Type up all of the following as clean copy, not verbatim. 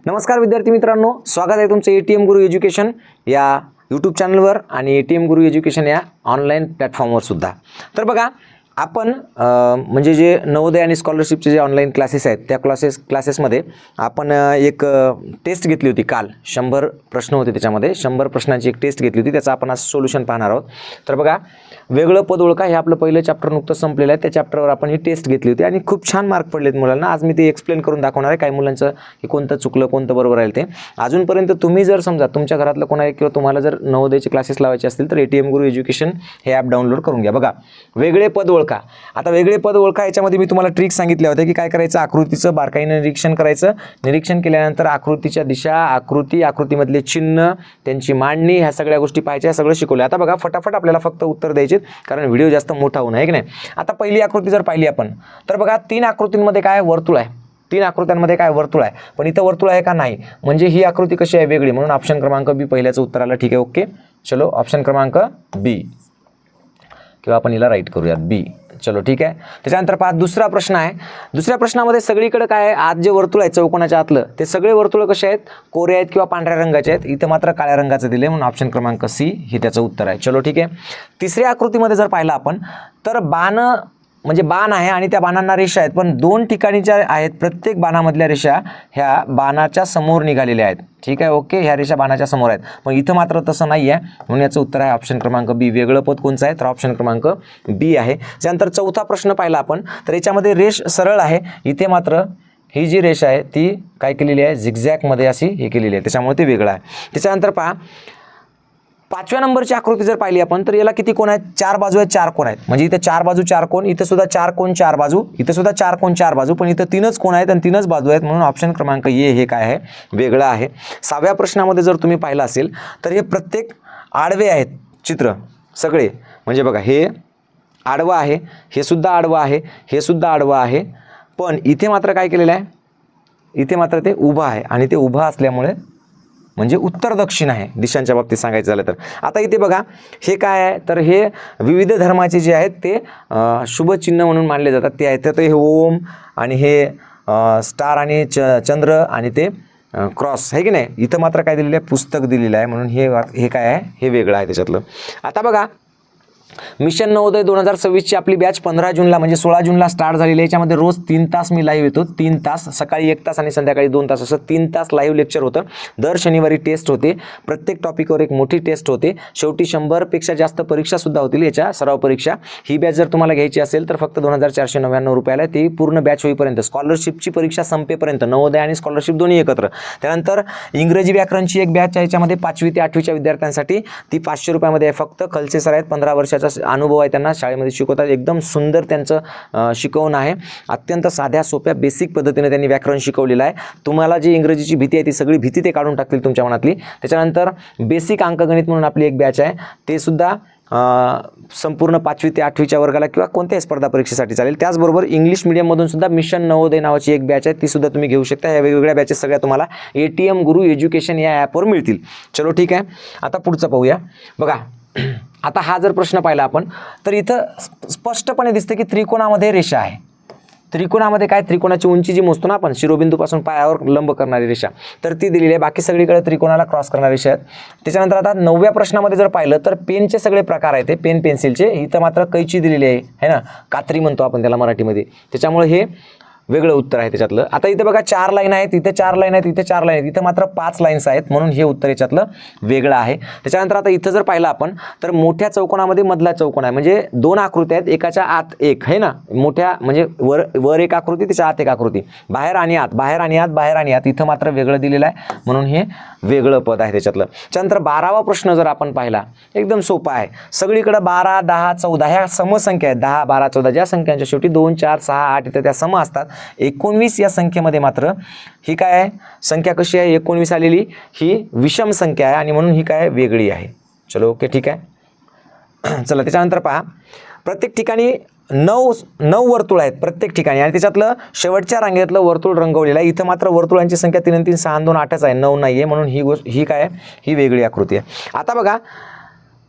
नमस्कार विद्यार्थी मित्रांनो, स्वागत आहे तुमचं ATM गुरु एज्युकेशन या यूट्यूब चॅनलवर आणि ATM गुरु एज्युकेशन या ऑनलाईन प्लॅटफॉर्मवर सुद्धा. तर बघा, आपण म्हणजे जे नवोदय आणि स्कॉलरशिपचे जे ऑनलाईन क्लासेस आहेत त्या क्लासेसमध्ये आपण एक टेस्ट घेतली होती काल. 100 प्रश्न होते, त्याच्यामध्ये 100 प्रश्नांची एक टेस्ट घेतली होती. त्याचं आपण आज सोल्युशन पाहणार आहोत. तर बघा, वेगळं पद ओळखा हे आपलं पहिलं चॅप्टर नुकतं संपलेलं आहे. त्या चॅप्टरवर आपण ही टेस्ट घेतली होती आणि खूप छान मार्क पडलेत मुलांना. आज मी ते एक्सप्लेन करून दाखवणार आहे काही मुलांचं की कोणतं चुकलं, कोणतं बरोबर आहे ते. अजूनपर्यंत तुम्ही जर समजा तुमच्या घरातलं कोणा किंवा तुम्हाला जर नवोदयचे क्लासेस लावायचे असतील तर ATM गुरु एज्युकेशन हे ॲप डाउनलोड करून घ्या. बघा, वेगळे पद ओळखा. आता वेगळे पद ओळखा याच्यामध्ये मी तुम्हाला ट्रिक सांगितल्या होत्या की काय करायचं, आकृतीचं बारकाईने निरीक्षण करायचं. निरीक्षण केल्यानंतर आकृतीच्या दिशा, आकृतीमधले चिन्ह, त्यांची मांडणी, ह्या सगळ्या गोष्टी पाहायच्या, सगळं शिकवलं. आता बघा, फटाफट आपल्याला फक्त उत्तर द्यायचे कारण व्हिडिओ जास्त मोठा होऊ नये की नाही. आता पहिली आकृती जर पाहिली आपण तर बघा, 3 आकृतींमध्ये काय वर्तुळ आहे. 3 आकृत्यांमध्ये काय वर्तुळ आहे, पण इथं वर्तुळ आहे का नाही, म्हणजे ही आकृती कशी आहे, वेगळी. म्हणून ऑप्शन क्रमांक बी पहिल्याचं उत्तर आलं. ठीक आहे, ओके. चलो, ऑप्शन क्रमांक बी, किंवा आपण हिला राईट करूयात बी. चलो, ठीक आहे. त्याच्यानंतर पहा, दुसरा प्रश्न आहे. दुसऱ्या प्रश्नामध्ये सगळीकडे काय आहे, आत जे वर्तुळ आहे चौकोनाच्या आतलं, ते सगळे वर्तुळ कसे आहेत, कोरे आहेत किंवा पांढऱ्या रंगाचे आहेत. इथं मात्र काळ्या रंगाचं दिले, म्हणून ऑप्शन क्रमांक सी हे त्याचं उत्तर आहे. चलो, ठीक आहे. तिसऱ्या आकृतीमध्ये जर पाहिलं आपण तर म्हणजे बाण आहे आणि त्या बाणांना रेषा आहेत, पण 2 ठिकाणी ज्या आहेत प्रत्येक बाणामधल्या रेषा ह्या बाणाच्या समोर निघालेल्या आहेत. ठीक आहे, ओके. ह्या रेषा बाणाच्या समोर आहेत, पण इथं मात्र तसं नाही आहे, म्हणून याचं उत्तर आहे ऑप्शन क्रमांक बी. वेगळं पद कोणचं आहे तर ऑप्शन क्रमांक बी आहे. त्यानंतर चौथा प्रश्न पाहिला आपण तर याच्यामध्ये रेष सरळ आहे, इथे मात्र ही जी रेषा आहे ती काय केलेली आहे, झिगझॅगमध्ये अशी हे केलेली आहे, त्याच्यामुळे ते वेगळं आहे. त्याच्यानंतर पहा, 5व्या नंबरची आकृती जर पाहिली आपण तर याला किती कोण आहेत, 4 बाजू आहेत, 4 कोण आहेत. म्हणजे इथे 4 बाजू 4 कोण, इथे सुद्धा 4 कोण 4 बाजू, इथे सुद्धा 4 कोण 4 बाजू, पण इथं 3च कोण आहेत आणि 3च बाजू आहेत, म्हणून ऑप्शन क्रमांक ए हे काय आहे, वेगळं आहे. 6व्या प्रश्नामध्ये जर तुम्ही पाहिलं असेल तर हे प्रत्येक आडवे आहेत चित्र सगळे. म्हणजे बघा, हे आडवं आहे, हे सुद्धा आडवं आहे, हे सुद्धा आडवं आहे, पण इथे मात्र काय केलेलं आहे, इथे मात्र ते उभं आहे आणि ते उभं असल्यामुळे म्हणजे उत्तर दक्षिण आहे दिशांच्या बाबतीत सांगायचं झालं तर. आता इथे बघा, हे काय आहे तर हे विविध धर्माचे जे आहेत ते शुभ चिन्ह म्हणून मानले जातात ते आहेत. तर हे ओम आणि हे स्टार आणि चंद्र आणि ते क्रॉस आहे की नाही. इथं मात्र काय दिलेलं आहे, पुस्तक दिलेलं आहे, म्हणून हे काय आहे, हे वेगळं आहे त्याच्यातलं. आता बघा, मिशन नवोदय 2026ची आपली बॅच 15 जूनला म्हणजे 16 जूनला स्टार्ट झालेली आहे. याच्यामध्ये रोज 3 तास मी लाईव्ह येतो. 3 तास, सकाळी 1 तास आणि संध्याकाळी 2 तास, असं 3 तास लाईव्ह लेक्चर होतं. दर शनिवारी टेस्ट होते, प्रत्येक टॉपिकवर एक मोठी टेस्ट होते. शेवटी 100पेक्षा जास्त परीक्षासुद्धा होतील, याच्या सराव परीक्षा. ही बॅच जर तुम्हाला घ्यायची असेल तर फक्त 2499 रुपयाला, ती पूर्ण बॅच होईपर्यंत, स्कॉलरशिपची परीक्षा संपेपर्यंत, नवोदय आणि स्कॉलरशिप दोन्ही एकत्र. त्यानंतर इंग्रजी व्याकरणची एक बॅच आहे, याच्यामध्ये 5वी ते 8वीच्या विद्यार्थ्यांसाठी, ती 500 रुपयामध्ये आहे. फक्त खलसे सर आहेत, 15 वर्षाचा अनुभव आहे त्यांना, शाळेमध्ये शिकवतात. एकदम सुंदर त्यांचं शिकवणं आहे. अत्यंत साध्या सोप्या बेसिक पद्धतीने त्यांनी व्याकरण शिकवलेलं आहे. तुम्हाला जी इंग्रजीची भीती आहे ती सगळी भीती ते काढून टाकतील तुमच्या मनातली. त्याच्यानंतर बेसिक अंकगणित म्हणून आपली एक बॅच आहे, ते सुद्धा संपूर्ण 5वी ते 8वीच्या वर्गाला किंवा कोणत्याही स्पर्धा परीक्षेसाठी चालेल. त्याचबरोबर इंग्लिश मीडियममधून सुद्धा मिशन नवोदय नावाची एक बॅच आहे, ती सुद्धा तुम्ही घेऊ शकता. या वेगवेगळ्या बॅचेस सगळ्या तुम्हाला ATM गुरु एज्युकेशन या ॲपवर मिळतील. चलो, ठीक आहे. आता पुढचं पाहूया. बघा, आता हा जर प्रश्न पाहिला आपण तर इथं स्पष्टपणे दिसतं की त्रिकोणामध्ये रेषा आहे. त्रिकोणामध्ये काय, त्रिकोणाची उंची जी मोजतो ना आपण, शिरोबिंदूपासून पायावर लंब करणारी रेषा, तर ती दिलेली आहे. बाकी सगळीकडे त्रिकोणाला क्रॉस करणारी रेषा आहेत. त्याच्यानंतर आता 9व्या प्रश्नामध्ये जर पाहिलं तर पेनचे सगळे प्रकार आहेत, ते पेन पेन्सिलचे. इथं मात्र कैची दिलेली आहे ना, कात्री म्हणतो आपण त्याला मराठीमध्ये, त्याच्यामुळे हे वेगळं उत्तर आहे त्याच्यातलं. आता इथे बघा, 4 लाईन आहेत, इथे 4 लाईन आहेत, इथे 4 लाईन आहेत, इथं मात्र 5 लाईन्स आहेत, म्हणून हे उत्तर याच्यातलं वेगळं आहे. त्याच्यानंतर आता इथं जर पाहिलं आपण तर मोठ्या चौकोनामध्ये मधला चौकोन आहे, म्हणजे 2 आकृत्या आहेत, एकाच्या आत एक आहे ना, मोठ्या म्हणजे वर एक आकृती, त्याच्या आत एक आकृती, बाहेर आणि आत, बाहेर आणि आत, बाहेर आणि आत, इथं मात्र वेगळं दिलेलं आहे, म्हणून हे वेगळं पद आहे त्याच्यातलं. त्यानंतर 12वा प्रश्न जर आपण पाहिला, एकदम सोपा आहे. सगळीकडे 12, 10, 14 ह्या समसंख्या आहेत. 10, 12, 14 ज्या संख्यांच्या शेवटी 2, 4, 6, 8 इथं त्या सम असतात. 19 या संख्येमध्ये मात्र ही काय आहे, संख्या कशी आहे, 19 आलेली, ही विषम संख्या आहे आणि म्हणून ही काय वेगळी आहे. चलो, ओके, ठीक आहे. चला, त्याच्यानंतर पहा, प्रत्येक ठिकाणी 9 वर्तुळ आहेत प्रत्येक ठिकाणी आणि त्याच्यातलं शेवटच्या रांगेतलं वर्तुळ रंगवलेलं आहे. इथं मात्र वर्तुळांची संख्या 3 आणि 3 6 आणि 2 8च आहे, 9 नाही आहे, म्हणून ही काय आहे, ही वेगळी आकृती आहे. आता बघा,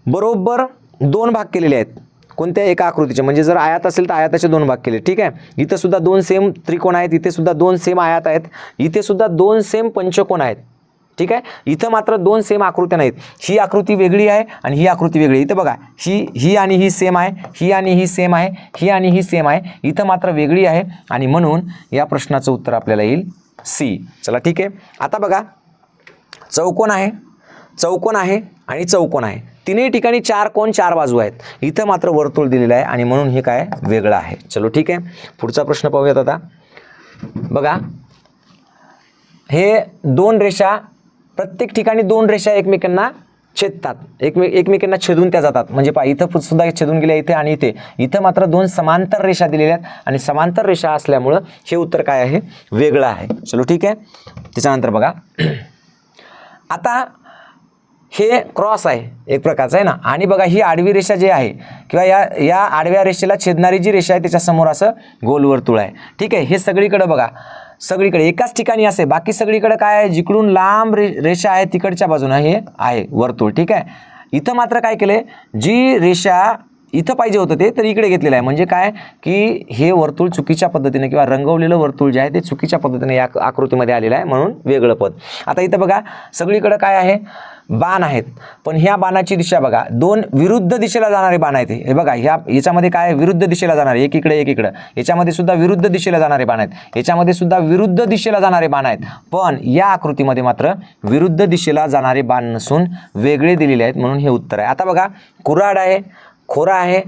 बरोबर 2 भाग केलेले आहेत. कोणत्या एका आकृतीचे, म्हणजे जर आयत असेल तर आयताचे 2 भाग केले. ठीक आहे, इथं सुद्धा 2 सेम त्रिकोण आहेत, इथे सुद्धा 2 सेम आयत आहेत, इथे सुद्धा 2 सेम पंचकोन आहेत. ठीक आहे, इथं मात्र 2 सेम आकृत्या नाहीत. ही आकृती वेगळी आहे आणि ही आकृती वेगळी. इथं बघा, ही आणि ही सेम आहे, ही आणि ही सेम आहे, ही आणि ही सेम आहे, इथं मात्र वेगळी आहे आणि म्हणून या प्रश्नाचं उत्तर आपल्याला येईल सी. चला ठीक आहे, आता बघा, चौकोन आहे, चौकोन आहे आणि चौकोन आहे, तिन्ही ठिकाणी 4 कोन 4 बाजू आहेत. इथं मात्र वर्तुळ दिलेलं आहे आणि म्हणून हे काय वेगळं आहे. चलो ठीक आहे, पुढचा प्रश्न पाहूयात. आता बघा, हे 2 रेषा, प्रत्येक ठिकाणी 2 रेषा एकमेकांना छेदतात, एकमेकांना छेदून त्या जातात. म्हणजे पहा, इथं सुद्धा छेदून गेल्या, इथे आणि इथं मात्र 2 समांतर रेषा दिलेल्या आहेत आणि समांतर रेषा असल्यामुळं हे उत्तर काय आहे, वेगळं आहे. चलो ठीक आहे, त्याच्यानंतर बघा, आता हे क्रॉस आहे एक प्रकारचं आहे ना, आणि बघा ही आडवी रेषा जी आहे किंवा या आडव्या रेषेला छेदणारी जी रेषा आहे त्याच्यासमोर असं गोल वर्तुळ आहे. ठीक आहे, हे सगळीकडे बघा, सगळीकडे एकाच ठिकाणी असे, बाकी सगळीकडे काय आहे, जिकडून लांब रेषा आहे तिकडच्या बाजूनं हे आहे वर्तुळ. ठीक आहे, इथं मात्र काय केलं, जी रेषा इथं पाहिजे होतं ते तर इकडे घेतलेलं आहे. म्हणजे काय की हे वर्तुळ चुकीच्या पद्धतीने किंवा रंगवलेलं वर्तुळ जे आहे ते चुकीच्या पद्धतीने या आकृतीमध्ये आलेलं आहे, म्हणून वेगळं पद. आता इथं बघा, सगळीकडे काय आहे, बाण आहेत, पण ह्या बाणाची दिशा बघा, 2 विरुद्ध दिशेला जाणारे बाण आहेत. हे बघा, याच्यामध्ये काय आहे, विरुद्ध दिशेला जाणारे, एक इकडे एक इकडं, याच्यामध्ये सुद्धा विरुद्ध दिशेला जाणारे बाण आहेत, याच्यामध्ये सुद्धा विरुद्ध दिशेला जाणारे बाण आहेत. पण या आकृतीमध्ये मात्र विरुद्ध दिशेला जाणारे बाण नसून वेगळे दिलेले आहेत, म्हणून हे उत्तर आहे. आता बघा, कुऱ्हाड आहे, खोरा आहे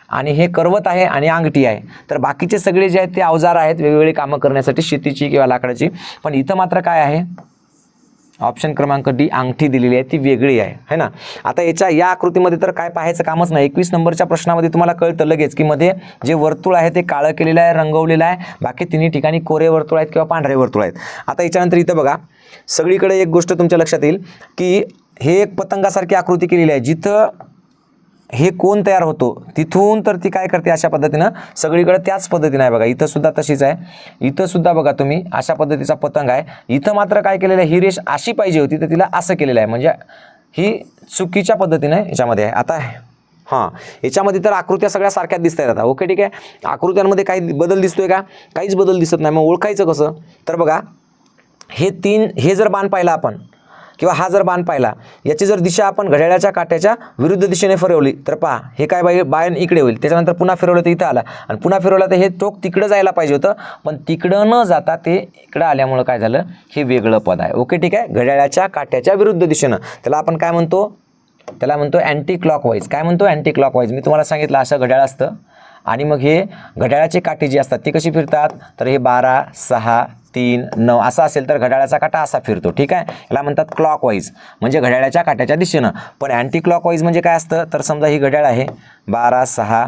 आणि हे करवत आहे आणि अंगठी आहे. तर बाकीचे सगळे जे आहेत ते अवजार आहेत वेगवेगळे कामं करण्यासाठी, शेतीची किंवा लाकडाची. पण इथं मात्र काय आहे, ऑप्शन क्रमांक डी, अंगठी दिलेली आहे, ती वेगळी आहे, है ना. आता या आकृतीमध्ये तर काय पाहायचं कामच नाही. 21 नंबरच्या प्रश्नामध्ये तुम्हाला कळतं लगेच की मध्ये जे वर्तुळ आहे ते काळं केलेलं आहे, रंगवलेलं आहे, बाकी तिन्ही ठिकाणी कोरे वर्तुळ आहेत किंवा पांढरे वर्तुळ आहेत. आता याच्यानंतर इथं बघा, सगळीकडे एक गोष्ट तुमच्या लक्षात येईल की हे एक पतंगासारखी आकृती केलेली आहे. जिथं हे कोण तयार होतो तिथून तर ती काय करते, अशा पद्धतीनं सगळीकडे त्याच पद्धतीने आहे. बघा, इथं सुद्धा तशीच आहे, इथं सुद्धा बघा तुम्ही अशा पद्धतीचा पतंग आहे. इथं मात्र काय केलेलं आहे, ही रेष अशी पाहिजे होती तर तिला असं केलेलं आहे, म्हणजे ही चुकीच्या पद्धतीने याच्यामध्ये आहे. आता हां, याच्यामध्ये तर आकृत्या सगळ्या सारख्याच दिसत आहेत. आता ओके ठीक आहे, आकृत्यांमध्ये काही बदल दिसतोय का, काहीच बदल दिसत नाही. मग ओळखायचं कसं, तर बघा, हे जर बाण पाहिला आपण किंवा हा जर बाण पाहिला, याची जर दिशा आपण घड्याळाच्या काट्याच्या विरुद्ध दिशेने फिरवली तर पहा, हे काय बाण इकडे होईल, त्याच्यानंतर पुन्हा फिरवलं तर इथं आला आणि पुन्हा फिरवलं तर हे टोक तिकडं जायला पाहिजे होतं, पण तिकडं न जाता ते इकडं आल्यामुळं काय झालं, हे वेगळं पद आहे. ओके ठीक आहे, घड्याळाच्या काट्याच्या विरुद्ध दिशेनं, त्याला आपण काय म्हणतो, त्याला म्हणतो अँटी क्लॉकवाईज. काय म्हणतो, अँटी क्लॉकवाईज. मी तुम्हाला सांगितलं असं घड्याळ असतं आणि मग हे घड्याळाचे काटे जे असतात ते कशी फिरतात, तर हे 12, 6, 3, 9 असं असेल तर घड्याळाचा काटा असा फिरतो. ठीक आहे, याला म्हणतात क्लॉकवाईज, म्हणजे घड्याळाच्या काट्याच्या दिशेनं. पण अँटी क्लॉकवाईज म्हणजे काय असतं, तर समजा ही घड्याळ आहे, 12, 6,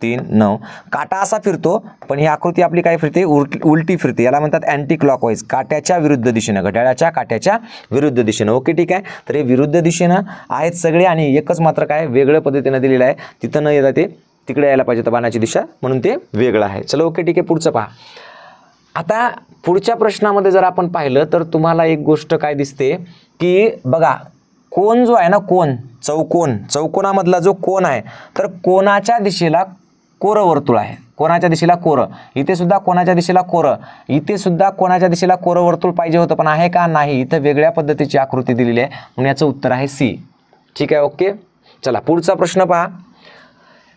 3, 9, काटा असा फिरतो, पण ही आकृती आपली काय फिरते, उलटी फिरते. याला म्हणतात अँटी क्लॉकवाईज, काट्याच्या विरुद्ध दिशेनं, घड्याळाच्या काट्याच्या विरुद्ध दिशेनं. ओके ठीक आहे, तर हे विरुद्ध दिशेनं आहेत सगळे आणि एकच मात्र काय वेगळ्या पद्धतीनं दिलेलं आहे, तिथं न येता ते तिकडे यायला पाहिजे होतं बाणाची दिशा, म्हणून ते वेगळं आहे. चलो ओके ठीक आहे, पुढचं पहा. आता पुढच्या प्रश्नामध्ये जर आपण पाहिलं तर तुम्हाला एक गोष्ट काय दिसते की बघा, कोन जो आहे ना, कोन, चौकोनामधला जो कोन आहे, तर कोनाच्या दिशेला कोरं वर्तुळ आहे, कोनाच्या दिशेला कोरं, इथे सुद्धा कोनाच्या दिशेला कोरं, इथे सुद्धा कोनाच्या दिशेला कोरं वर्तुळ पाहिजे होतं, पण आहे का, नाही. इथं वेगळ्या पद्धतीची आकृती दिलेली आहे, म्हणून याचं उत्तर आहे सी. ठीक आहे, ओके. चला पुढचा प्रश्न पहा.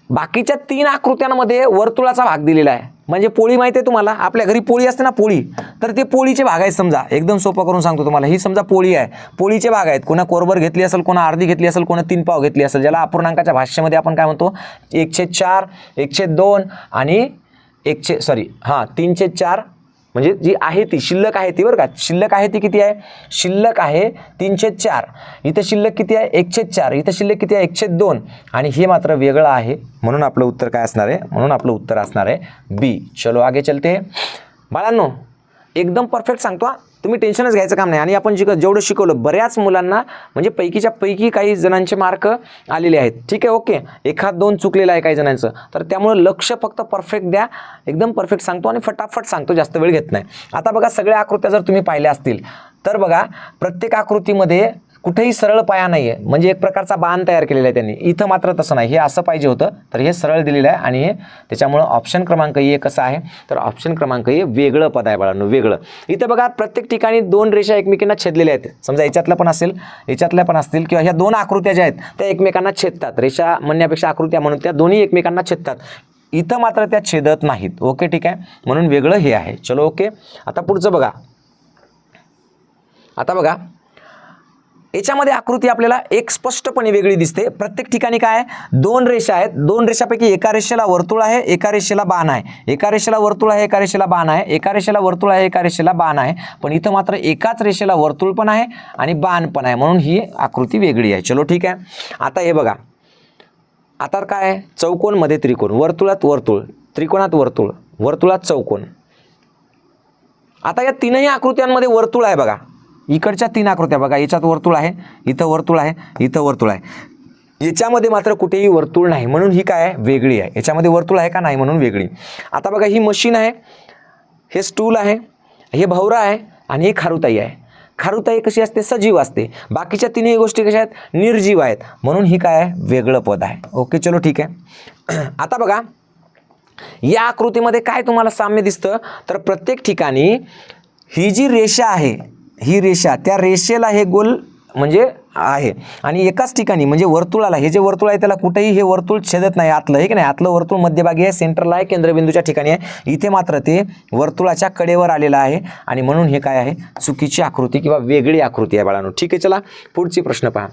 बाकीच्या 3 आकृत्यांमध्ये वर्तुळाचा भाग दिलेला आहे, म्हणजे पोळी माहिती आहे तुम्हाला, आपल्या घरी पोळी असते ना, पोळी, तर ते पोळीचे भाग आहेत. समजा एकदम सोपं करून सांगतो तुम्हाला, ही समजा पोळी आहे, पोळीचे भाग आहेत, कोणा कोरभर घेतली असेल, कोणा अर्धी घेतली असेल, कोणा 3 पाव घेतली असेल, ज्याला अपूर्णांकाच्या भाषेमध्ये आपण काय म्हणतो, 1/4, 1/2 आणि 3/4, म्हणजे जी आहे ती शिल्लक आहे ती, बरं का, शिल्लक आहे ती किती आहे, शिल्लक आहे 3/4. इथं शिल्लक किती आहे, 1/4. इथं शिल्लक किती आहे, 1/2. आणि हे मात्र वेगळं आहे, म्हणून आपलं उत्तर काय असणार आहे, म्हणून आपलं उत्तर असणार आहे बी. चलो आगे चलते. बाळांनो, एकदम परफेक्ट सांगतो हा, तुम्ही टेन्शनच घ्यायचं काम नाही. आणि आपण जेवढं शिकवलं, बऱ्याच मुलांना म्हणजे पैकीच्या पैकी काही जणांचे मार्क आलेले आहेत. ठीक आहे, ओके, 1-2 चुकलेलं आहे काही जणांचं, तर त्यामुळं लक्ष फक्त परफेक्ट द्या. एकदम परफेक्ट सांगतो आणि फटाफट सांगतो, जास्त वेळ घेत नाही. आता बघा, सगळ्या आकृत्या जर तुम्ही पाहिल्या असतील तर बघा, प्रत्येक आकृतीमध्ये कुठेही सरळ पाया नाही आहे, म्हणजे एक प्रकारचा बाण तयार केलेला आहे त्यांनी. इथं मात्र तसं नाही, हे असं पाहिजे होतं, तर हे सरळ दिलेलं आहे आणि हे त्याच्यामुळं ऑप्शन क्रमांक ए कसं आहे, तर ऑप्शन क्रमांक ए वेगळं पद आहे बाळांनो, वेगळं. इथं बघा प्रत्येक ठिकाणी दोन रेषा एकमेकांना छेदलेल्या आहेत. समजा याच्यातलं पण असेल, याच्यातल्या पण असतील, किंवा ह्या दोन आकृत्या ज्या आहेत त्या एकमेकांना छेदतात. रेषा म्हणण्यापेक्षा आकृत्या म्हणून त्या दोन्ही एकमेकांना छेदतात. इथं मात्र त्या छेदत नाहीत. ओके, ठीक आहे, म्हणून वेगळं हे आहे. चलो ओके. आता पुढचं बघा. आता बघा याच्यामध्ये आकृती आपल्याला एक स्पष्टपणे वेगळी दिसते. प्रत्येक ठिकाणी काय आहे, दोन रेषा आहेत. दोन रेषापैकी एका रेषेला वर्तुळ आहे, एका रेषेला बाण आहे. एका रेषेला वर्तुळ आहे, एका रेषेला बाण आहे. एका रेषेला वर्तुळ आहे, एका रेषेला बाण आहे. पण इथं मात्र एकाच रेषेला वर्तुळ पण आहे आणि बाण पण आहे, म्हणून ही आकृती वेगळी आहे. चलो ठीक आहे. आता हे बघा, आता काय आहे, चौकोन मध्ये त्रिकोण, वर्तुळात वर्तुळ, त्रिकोणात वर्तुळ, वर्तुळात चौकोन. आता या तीनही आकृत्यांमध्ये वर्तुळ आहे बघा. इकडच्या तीन आकृत्या बघा, याच्यात वर्तुळ आहे, इथं वर्तुळ आहे, इथं वर्तुळ आहे. याच्यामध्ये मात्र कुठेही वर्तुळ नाही, म्हणून ही काय आहे, वेगळी आहे. याच्यामध्ये वर्तुळ आहे का नाही, म्हणून वेगळी. आता बघा ही मशीन आहे, हे स्टूल आहे, हे भवरा आहे आणि ही खारुताई आहे. खारुताई कशी असते, सजीव असते. बाकीच्या तीनही गोष्टी कशा आहेत, निर्जीव आहेत, म्हणून ही काय आहे, वेगळं पद आहे. ओके, चलो ठीक आहे. आता बघा या आकृतीमध्ये काय तुम्हाला साम्य दिसतं, तर प्रत्येक ठिकाणी ही जी रेषा आहे, ही रेषा, त्या रेषेला हे गोल म्हणजे आहे आणि एकाच ठिकाणी म्हणजे वर्तुळाला, हे जे वर्तुळ आहे त्याला कुठेही हे वर्तुळ छेदत नाही आतलं, हे की नाही, आतलं वर्तुळ मध्यभागी आहे, सेंटरला आहे, केंद्रबिंदूच्या ठिकाणी आहे. इथे मात्र ते वर्तुळाच्या कडेवर आलेलं आहे आणि म्हणून हे काय आहे, चुकीची आकृती किंवा वेगळी आकृती आहे बाळांनो. ठीक आहे, चला पुढची प्रश्न पहा.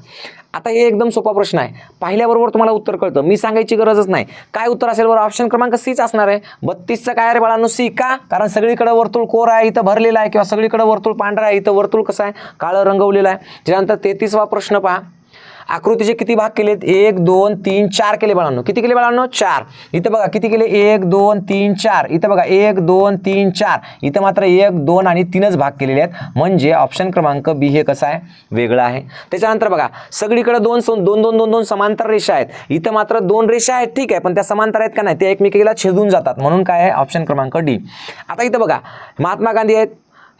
आता हे एकदम सोपा प्रश्न आहे, पाहिल्याबरोबर तुम्हाला उत्तर कळतं, मी सांगायची गरजच नाही. काय उत्तर असेल बरं, ऑप्शन क्रमांक सीच असणार आहे. 32चं काय रे बाळांनो, सी. का, कारण सगळीकडे वर्तुळ कोर आहे, इथं भरलेलं आहे, किंवा सगळीकडे वर्तुळ पांढरा आहे, इथं वर्तुळ कसं आहे, काळं रंगवलेलं आहे. त्यानंतर 33वा प्रश्न पहा. आकृतीचे किती भाग केलेत, 1 2 3 4 केले बाळांनो. किती केले बाळांनो, 4. इथं बघा किती केले, 1 2 3 4. इथं बघा 1 2 3 4. इथं मात्र 1 2 आणि 3च भाग केलेले आहेत, म्हणजे ऑप्शन क्रमांक बी हे कसं आहे, वेगळं आहे. त्याच्यानंतर बघा सगळीकडे दोन दोन दोन दोन दोन समांतर रेषा आहेत, इथं मात्र दोन रेषा आहेत, ठीक आहे, पण त्या समांतर आहेत का नाही, ते एकमेकीला छेदून जातात, म्हणून काय आहे, ऑप्शन क्रमांक डी. आता इथं बघा महात्मा गांधी आहेत,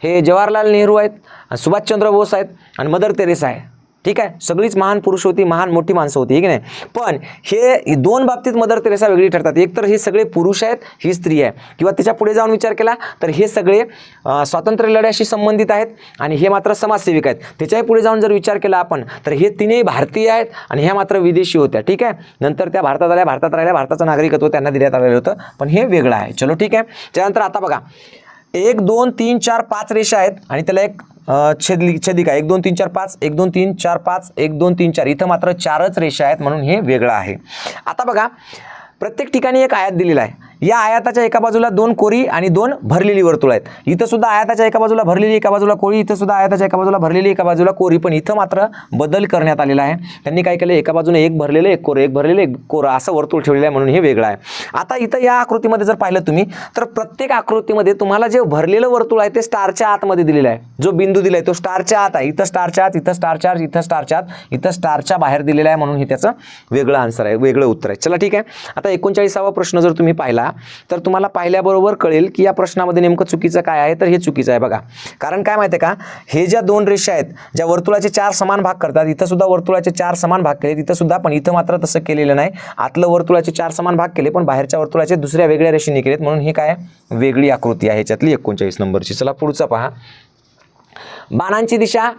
हे जवाहरलाल नेहरू आहेत, सुभाषचंद्र बोस आहेत आणि मदर तेरेसा आहे. ठीक आहे, सगळीच महान पुरुष होती, महान मोठी माणसं होती, की नाही. पण हे दोन बाबतीत मदर तेरेसा वेगळी ठरतात. एक तर हे सगळे पुरुष आहेत, ही स्त्री आहे, किंवा त्याच्या पुढे जाऊन विचार केला तर हे सगळे स्वातंत्र्य लढ्याशी संबंधित आहेत आणि हे मात्र समाजसेविक आहेत. त्याच्याही पुढे जाऊन जर विचार केला आपण तर हे तिन्ही भारतीय आहेत आणि ह्या मात्र विदेशी होत्या. ठीक आहे, नंतर त्या भारतात आल्या, भारतात राहिल्या, भारताचं नागरिकत्व त्यांना देण्यात आलेलं होतं, पण हे वेगळं आहे. चलो ठीक आहे. त्यानंतर आता बघा 1 2 3 4 5 रेषा आहेत आणि त्याला एक छेदिका 1 2 3 4 5 1 2 3 4 5 1 2 3 4. इथं मात्र 4च रेषा आहेत, म्हणून हे वेगळं आहे. आता बघा प्रत्येक ठिकाणी एक आयत दिलेला आहे. या आयताच्या एका बाजूला 2 कोरी आणि 2 भरलेली वर्तुळ आहेत. इथं सुद्धा आयताच्या एका बाजूला भरलेली, एका बाजूला कोरी, इथं सुद्धा आयताच्या एका बाजूला भरलेली, एका बाजूला कोरी, पण इथं मात्र बदल करण्यात आलेला आहे. त्यांनी काय केलं, एका बाजूने एक भरलेलं एक कोरं, एक भरलेलं एक कोरं असं वर्तुळ ठेवलेलं आहे, म्हणून हे वेगळं आहे. आता इथं या आकृतीमध्ये जर पाहिलं तुम्ही तर प्रत्येक आकृतीमध्ये तुम्हाला जे भरलेलं वर्तुळ आहे ते स्टारच्या आतमध्ये दिलेलं आहे. जो बिंदू दिलाय तो स्टारच्या आत आहे. इथं स्टारच्या आत, इथं स्टारच्या आत, इथं स्टारच्या आत, इथं स्टारच्या बाहेर दिलेला आहे, म्हणून हे त्याचं वेगळं आन्सर आहे, वेगळं उत्तर आहे. चला ठीक आहे. आता 39वा प्रश्न जर तुम्ही पाहिला तर तुम्हाला पाहिल्याबरोबर कळेल की या प्रश्नामध्ये नेमकं चुकीचं काय आहे. तर हे चुकीचं आहे बघा. कारण काय माहिती आहे का, हे ज्या दोन रेषा आहेत ज्या वर्तुळाचे 4 समान भाग करतात, इथं सुद्धा वर्तुळाचे 4 समान भाग केले, इथं सुद्धा, पण इथं मात्र तसं केलेलं नाही. आतलं वर्तुळाचे 4 समान भाग केले, पण बाहेरच्या वर्तुळाचे दुसऱ्या वेगळ्या रेषेने केलेत, म्हणून ही काय वेगळी आकृती आहे ह्याच्यातली 39 नंबरची. चला पुढचा पहा. बाणांची दिशा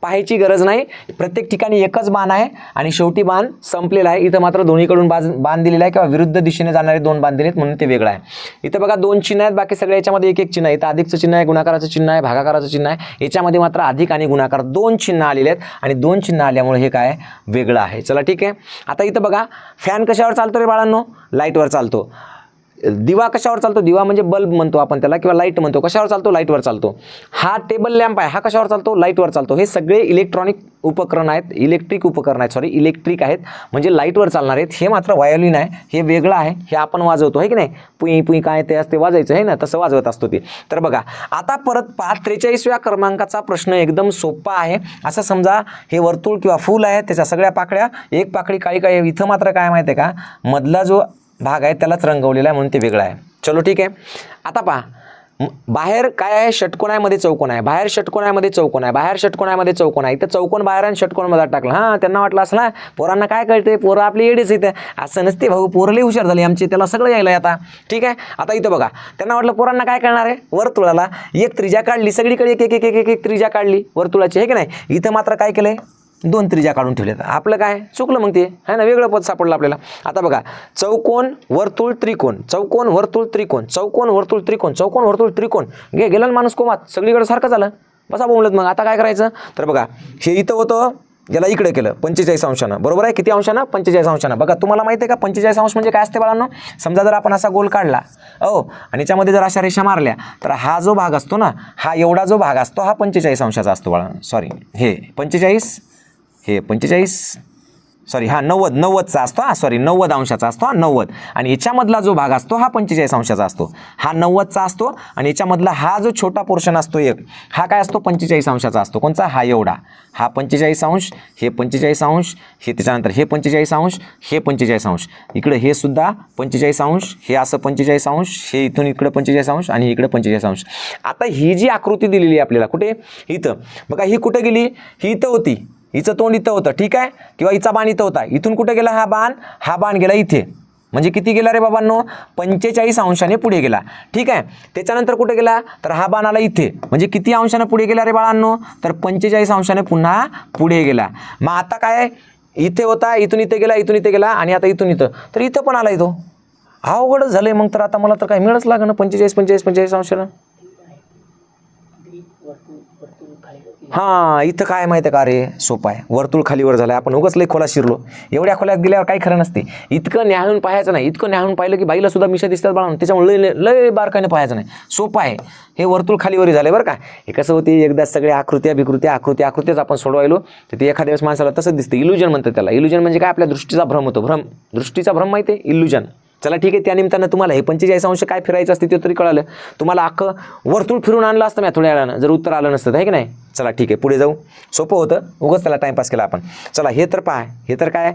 पाहायची गरज नाही, प्रत्येक ठिकाणी एकच बाण आहे आणि शेवटी बाण संपलेला आहे. इथं मात्र दोन्हीकडून बाण दिलेला आहे किंवा विरुद्ध दिशेने जाणारे 2 बाण दिलेत, म्हणून ते वेगळं आहे. इथं बघा 2 चिन्ह आहेत, बाकी सगळ्या याच्यामध्ये एक एक चिन्ह आहे. इथं अधिकचं चिन्ह आहे, गुणाकाराचं चिन्ह आहे, भागाकाराचं चिन्ह आहे. याच्यामध्ये मात्र अधिक आणि गुणाकार 2 चिन्ह आलेले आहेत आणि 2 चिन्ह आल्यामुळे हे काय वेगळं आहे. चला ठीक आहे. आता इथं बघा फॅन कशावर चालतो रे बाळांनो, लाईटवर चालतो. दिवा कशावर चालतो, दिवा म्हणजे बल्ब म्हणतो आपण त्याला, किंवा लाईट म्हणतो. कशावर चालतो, लाईटवर चालतो. हा टेबल लॅम्प आहे, हा कशावर चालतो, लाईटवर चालतो. हे सगळे इलेक्ट्रॉनिक उपकरण आहेत, इलेक्ट्रिक उपकरण आहेत, इलेक्ट्रिक आहेत, म्हणजे लाईटवर चालणार आहेत. हे मात्र व्हायोलिन आहे, हे वेगळं आहे. हे आपण वाजवतो आहे की नाही, पुई पुई काय ते असते वाजायचं आहे ना, तसं वाजवत असतो ते. तर बघा आता परत 43व्या क्रमांकाचा प्रश्न एकदम सोपा आहे. असं समजा हे वर्तुळ किंवा फूल आहे, त्याच्या सगळ्या पाकळ्या, एक पाकळी काळी काळी. इथं मात्र काय माहिती आहे का, मधला जो भाग आहे त्यालाच रंगवलेला आहे, म्हणून ते वेगळं आहे. चलो ठीक आहे. आता पहा बाहेर काय आहे, षटकोनामध्ये चौकोन आहे, बाहेर षटकोनामध्ये चौकोन आहे, बाहेर षटकोनामध्ये चौकोन आहे. इथं चौकोन बाहेर आणि षटकोनामध्ये टाकलं. हां, त्यांना वाटलं असं ना पोरांना काय कळते, पोरं आपली येडीच इथं. असं नसते भाऊ, पोरं लई हुशार झाली आमची, त्याला सगळं यायला आता. ठीक आहे. आता इथं बघा, त्यांना वाटलं पोरांना काय कळणार आहे, वर्तुळाला एक त्रिज्या काढली, सगळीकडे एक एक एक एक एक त्रिज्या काढली वर्तुळाची, आहे की नाही. इथं मात्र काय केलंय, 2 त्रिज्या काढून ठेवल्यात. आपलं काय चुकलं मग ते, आहे ना, वेगळं पद सापडलं आपल्याला. आता बघा, चौकोन वर्तुळ त्रिकोण, चौकोन वर्तुळ त्रिकोण, चौकोन वर्तुळ त्रिकोण, चौकोन वर्तुळ त्रिकोण. गेला ना माणूस कोमात, सगळीकडे सारखं झालं. बसा बोलत मग आता काय करायचं. तर बघा, हे इथं होतं, याला इकडे केलं 45 अंशानं, बरोबर आहे. किती अंशानं, 45 अंशानं. बघा तुम्हाला माहिती आहे का 45 अंश म्हणजे काय असते बाळांनो. समजा जर आपण असा गोल काढला आणि याच्यामध्ये जर अशा रेषा मारल्या, तर हा जो भाग असतो ना, हा एवढा जो भाग असतो हा 45 अंशाचा असतो बाळा. सॉरी, हे 45, हे 45, सॉरी हा 90चा असतो. हा सॉरी 90 अंशाचा असतो. हा 90. आणि याच्यामधला जो भाग असतो हा 45 अंशाचा असतो. हा 90चा असतो. आणि याच्यामधला हा जो छोटा पोर्शन असतो एक, हा काय असतो, 45 अंशाचा असतो. कोणचा, हा एवढा. हा 45 अंश, हे 45 अंश, हे त्याच्यानंतर हे 45 अंश, हे 45 अंश, इकडे हे सुद्धा 45 अंश, हे असं 45 अंश, हे इथून इकडे 45 अंश आणि इकडे 45 अंश. आता ही जी आकृती दिलेली आहे आपल्याला, कुठे, इथं बघा, ही कुठे गेली, ही इथं होती, हिचं तोंड इथं होतं. ठीक आहे. किंवा हिचा बाण इथं होता. इथून कुठे गेला हा बाण, हा बाण गेला इथे. म्हणजे किती गेला रे बाबांनो, 45 अंशाने पुढे गेला. ठीक आहे. त्याच्यानंतर कुठे गेला, तर हा बाण आला इथे. म्हणजे किती अंशाने पुढे गेला रे बाळांनो, तर 45 अंशाने पुन्हा पुढे गेला. मग आता काय, इथे होता, इथून इथे गेला, इथून इथे गेला, आणि आता इथून इथं, तर इथं पण आला इथं. अवघडच झालंय मग. तर आता मला तर काय मिळच लागणं 45 अंशाला. हां, इथं काय माहिती आहे का रे, सोपं आहे. वर्तुळ खालीवर झालं आहे. आपण उगाच लई खोला शिरलो. एवढ्या खोल्यात गेल्यावर काही खरं नसते. इतकं न्याहून पाहायचं नाही. इतकं न्याहून पाहिलं की बाईला सुद्धा मिशा दिसतात बाळा. त्याच्यामुळे लय लय बारकाईने पाहायचं नाही. सोपं आहे हे. वर्तुळ खालीवरी झालं बरं का. हे कसं होते, एकदा सगळ्या आकृत्याच आपण सोडवायलो, तर ते एखाद्या वेळेस माणसाला तसंच दिसतं. इल्युजन म्हणतात त्याला. इल्युजन म्हणजे काय, आपल्या दृष्टीचा भ्रम होतो. दृष्टीचा भ्रम माहिती आहे, इल्युजन. चला ठीक आहे. त्यानिमित्तानं तुम्हाला हे 45 अंश काय फिरायचं असते ते तरी कळालं. तुम्हाला अख्खं वर्तुळ फिरून आणलं असतं मी थोड्या वेळानं, जर उत्तर आलं नसतं, आहे की नाही. चला ठीक आहे, पुढे जाऊ. सोपं होतं, उगाच त्याला टाईमपास केला आपण. चला, हे तर पहा, हे तर काय,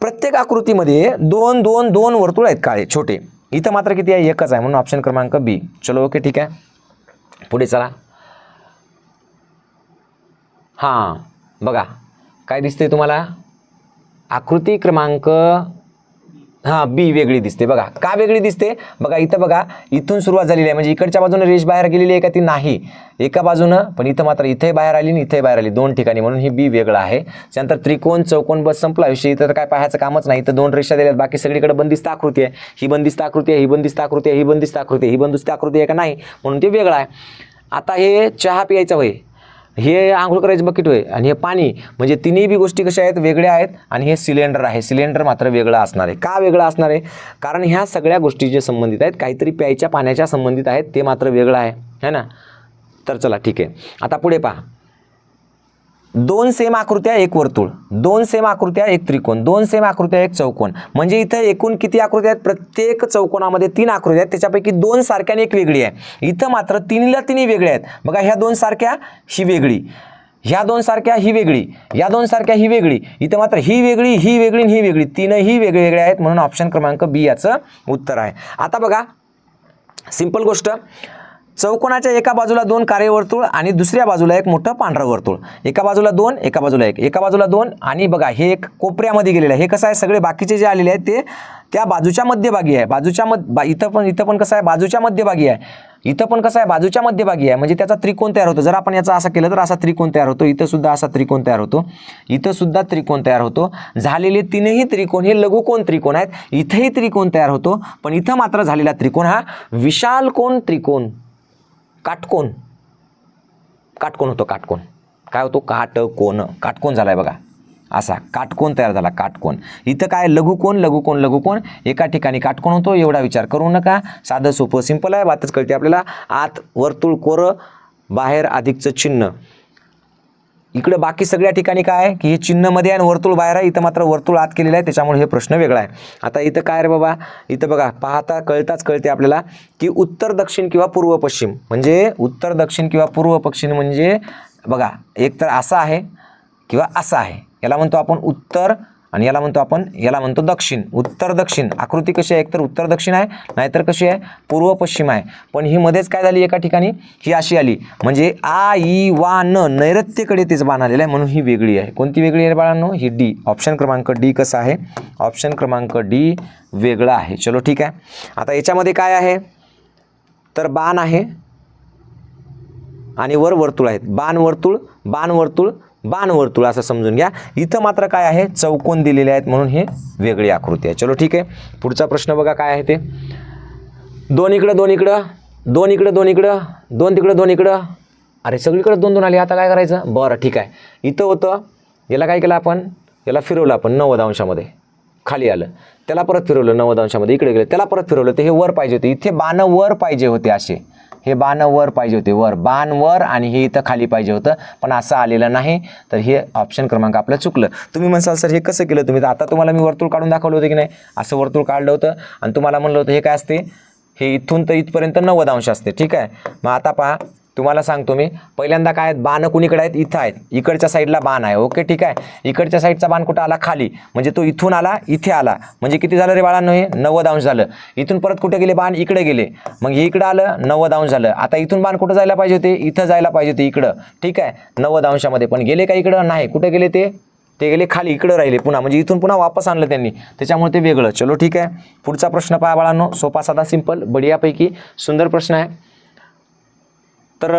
प्रत्येक आकृतीमध्ये 2 वर्तुळ आहेत काळे छोटे. इथं मात्र किती आहे, एकच आहे, म्हणून ऑप्शन क्रमांक बी. चलो ओके, ठीक आहे, पुढे चला. हां, बघा काय दिसते तुम्हाला, आकृती क्रमांक बी वेगळी दिसते. बघा का वेगळी दिसते, बघा इथं बघा, इथून सुरुवात झालेली आहे. म्हणजे इकडच्या बाजूने रेष बाहेर गेलेली आहे का, ती नाही एका बाजूनं, पण इथं मात्र इथे बाहेर आली आणि इथे बाहेर आली, 2 ठिकाणी, म्हणून ही बी वेगळं आहे. त्यानंतर त्रिकोण, चौकोन, बस संपला विषय. इथं तर काय पाहायचं कामच नाही. इथं 2 रेषा दिल्यात, बाकी सगळीकडे बंदिस्त आकृती आहे. ही बंदिस्त आकृती आहे, ही बंदिस्त आकृती आहे, ही बंदिस्त आकृती आहे, ही बंदिस्त आकृती आहे का नाही, म्हणून ते वेगळं आहे. आता हे चहा प्यायचं होय, हे आंघोळ करायचं बकेट होय, आणि हे पाणी, म्हणजे तिन्ही बी गोष्टी कशा आहेत, वेगळ्या आहेत. आणि हे सिलेंडर आहे, सिलेंडर मात्र वेगळं असणार आहे. का वेगळं असणार आहे, कारण ह्या सगळ्या गोष्टी जे संबंधित आहेत, काहीतरी प्यायच्या पाण्याच्या संबंधित आहेत, ते मात्र वेगळं आहे ना. तर चला ठीक आहे, आता पुढे पहा. 2 सेम आकृत्या, 1 वर्तुळ, 2 सेम आकृत्या, 1 त्रिकोण, 2 सेम आकृत्या, 1 चौकोन. म्हणजे इथं एकूण किती आकृत्या आहेत, प्रत्येक चौकोनामध्ये 3 आकृत्या आहेत. त्याच्यापैकी 2 सारख्या आणि 1 वेगळी आहे. इथं मात्र 3ला 3 वेगळ्या आहेत. बघा, ह्या 2 सारख्या, ही वेगळी, ह्या 2 सारख्या, ही वेगळी, या 2 सारख्या, ही वेगळी. इथं मात्र ही वेगळी, ही वेगळी आणि ही वेगळी, 3ही वेगवेगळ्या आहेत. म्हणून ऑप्शन क्रमांक बी याचं उत्तर आहे. आता बघा, सिंपल गोष्ट, चौकोनाच्या एका बाजूला 2 कार्यवर्तुळ आणि दुसऱ्या बाजूला एक मोठं पांढरं वर्तुळ. एका बाजूला 2, एका बाजूला 1, एका बाजूला 2, आणि बघा हे एक कोपऱ्यामध्ये गेलेलं आहे. हे कसं आहे, सगळे बाकीचे जे आलेले आहेत ते त्या बाजूच्या मध्यभागी आहे. इथं पण कसं आहे, बाजूच्या मध्यभागी आहे. इथं पण कसं आहे, बाजूच्या मध्यभागी आहे. म्हणजे त्याचा त्रिकोण तयार होतो. जर आपण याचा असं केलं तर असा त्रिकोण तयार होतो. इथं सुद्धा असा त्रिकोण तयार होतो. इथं सुद्धा त्रिकोण तयार होतो. झालेले 3ही त्रिकोण हे लघुकोण त्रिकोण आहेत. इथंही त्रिकोण तयार होतो. पण इथं मात्र झालेला त्रिकोण हा विशाल कोण त्रिकोण, काटकोन होतो. काटकोन काय होतो, काटकोन झालाय बघा. असा काटकोन तयार झाला, काटकोन. इथं काय, लघुकोन, एका ठिकाणी काटकोन होतो. एवढा विचार करू नका, साधं सोपं सिंपल आहे, बातच कळते आपल्याला. आत वर्तुळ कोरं, बाहेर अधिकचं चिन्ह. इकडे बाकी सगळ्या ठिकाणी काय आहे की हे चिन्हमध्ये आहे आणि वर्तुळ बाहेर आहे. इथं मात्र वर्तुळ आत केलेलं आहे, त्याच्यामुळे हे प्रश्न वेगळा आहे. आता इथं काय रे बाबा, इथं बघा, पाहता कळते आपल्याला की उत्तर दक्षिण किंवा पूर्व पश्चिम, म्हणजे उत्तर दक्षिण किंवा पूर्व पश्चिम म्हणजे बघा, एक तर असा आहे किंवा असा आहे. याला म्हणतो आपण उत्तर आणि याला म्हणतो आपण, याला म्हणतो दक्षिण. उत्तर दक्षिण आकृती कशी आहे, एकतर उत्तर दक्षिण आहे, नाहीतर कशी आहे, पूर्व पश्चिम आहे. पण ही मध्येच काय झाली, एका ठिकाणी ही अशी आली, म्हणजे आ ई वा न नैऋत्येकडे तेच बाण आलेलं आहे, म्हणून ही वेगळी आहे. कोणती वेगळी आहे बाळांनो, ही डी. ऑप्शन क्रमांक डी कसा आहे, ऑप्शन क्रमांक डी वेगळा आहे. चलो ठीक आहे. आता याच्यामध्ये काय आहे, तर बाण आहे आणि वर वर्तुळ आहेत. बाण वर्तुळ, बाण वर्तुळ, बाण वर्तुळ असं समजून घ्या. इथं मात्र काय आहे, चौकोन दिलेले आहेत, म्हणून हे वेगळी आकृती आहे. चलो ठीक आहे. पुढचा प्रश्न बघा काय आहे ते. दोन इकडं, दोन इकडं, दोन इकडं, दोन इकडं, दोन तिकडं, दोन इकडं. अरे सगळीकडे दोन दोन आले, आता काय करायचं. बरं ठीक आहे. इथं होतं, याला काय केलं आपण, याला फिरवलं आपण 90 अंशामध्ये, खाली आलं. त्याला परत फिरवलं 90 अंशामध्ये, इकडे गेलं. त्याला परत फिरवलं, तर हे वर पाहिजे होते. इथे बाण वर पाहिजे होते असे, हे बाण वर पाहिजे होते, वर बाण वर, आणि हे इथं खाली पाहिजे होतं, पण असं आलेलं नाही. तर हे ऑप्शन क्रमांक आपलं चुकलं. तुम्ही म्हणसाल सर हे कसं केलं तुम्ही, तर आता तुम्हाला मी वर्तुळ काढून दाखवलं होतं की नाही, असं वर्तुळ काढलं होतं आणि तुम्हाला म्हणलं होतं हे काय असते, हे इथून तर इथपर्यंत 90 अंश असते. ठीक आहे. मग आता पहा, तुम्हाला सांगतो मी, पहिल्यांदा काय आहेत, बाण कुणीकडे आहेत, इथं आहेत, इकडच्या साईडला बाण आहे. ओके ठीक आहे. इकडच्या साईडचा बाण कुठं आला, खाली, म्हणजे तो इथून आला इथे आला, म्हणजे किती झालं रे बाळांनो, हे 90 अंश झालं. इथून परत कुठे गेले बाण, इकडे गेले, मग हे इकडं आलं 90 अंश झालं. आता इथून बाण कुठं जायला पाहिजे होते, इथं जायला पाहिजे होते, इकडं. ठीक आहे, 90 अंशामध्ये, पण गेले का इकडं, नाही. कुठे गेले ते गेले खाली, इकडं राहिले पुन्हा, म्हणजे इथून पुन्हा वापस आणलं त्यांनी, त्याच्यामुळे ते वेगळं. चलो ठीक आहे. पुढचा प्रश्न पहा बाळांनो, सोपा साधा सिंपल बढियापैकी सुंदर प्रश्न आहे. तर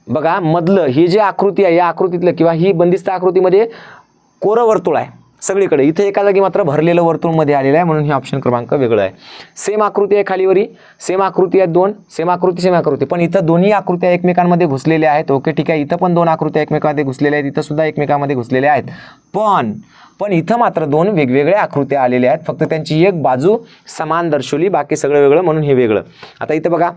बघा, मधलं ही जी आकृती आहे, या आकृतीतलं किंवा ही बंदिस्त आकृतीमध्ये कोरं वर्तुळ आहे सगळीकडे. इथे एका जागी मात्र भरलेलं वर्तुळ मध्ये आलेलं आहे, म्हणून हे ऑप्शन क्रमांक वेगळं आहे. सेम आकृती आहे खालीवरी, सेम आकृती आहेत दोन, सेम आकृती सेम आकृती, पण इथं दोन्ही आकृत्या एकमेकांमध्ये घुसलेल्या आहेत. ओके ठीक आहे. इथं पण दोन आकृत्या एकमेकांमध्ये घुसलेल्या आहेत, इथं सुद्धा एकमेकांमध्ये घुसलेल्या आहेत, पण इथं मात्र दोन वेगवेगळ्या आकृत्या आलेल्या आहेत. फक्त त्यांची एक बाजू समान दर्शवली, बाकी सगळं वेगळं, म्हणून हे वेगळं. आता इथं बघा,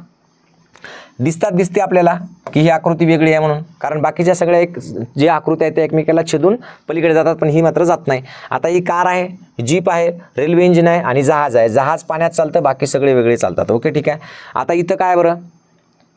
दिसते आपल्याला की ही आकृती वेगळी आहे म्हणून, कारण बाकीच्या सगळ्या एक जे आकृत्या आहेत त्या एकमेकाला छेदून पलीकडे जातात, पण ही मात्र जात नाही. आता ही कार आहे, जीप आहे, रेल्वे इंजिन आहे आणि जहाज आहे. जहाज पाण्यात चालतं, बाकी सगळे वेगळे चालतात. ओके ठीक आहे. आता इथं काय बरं,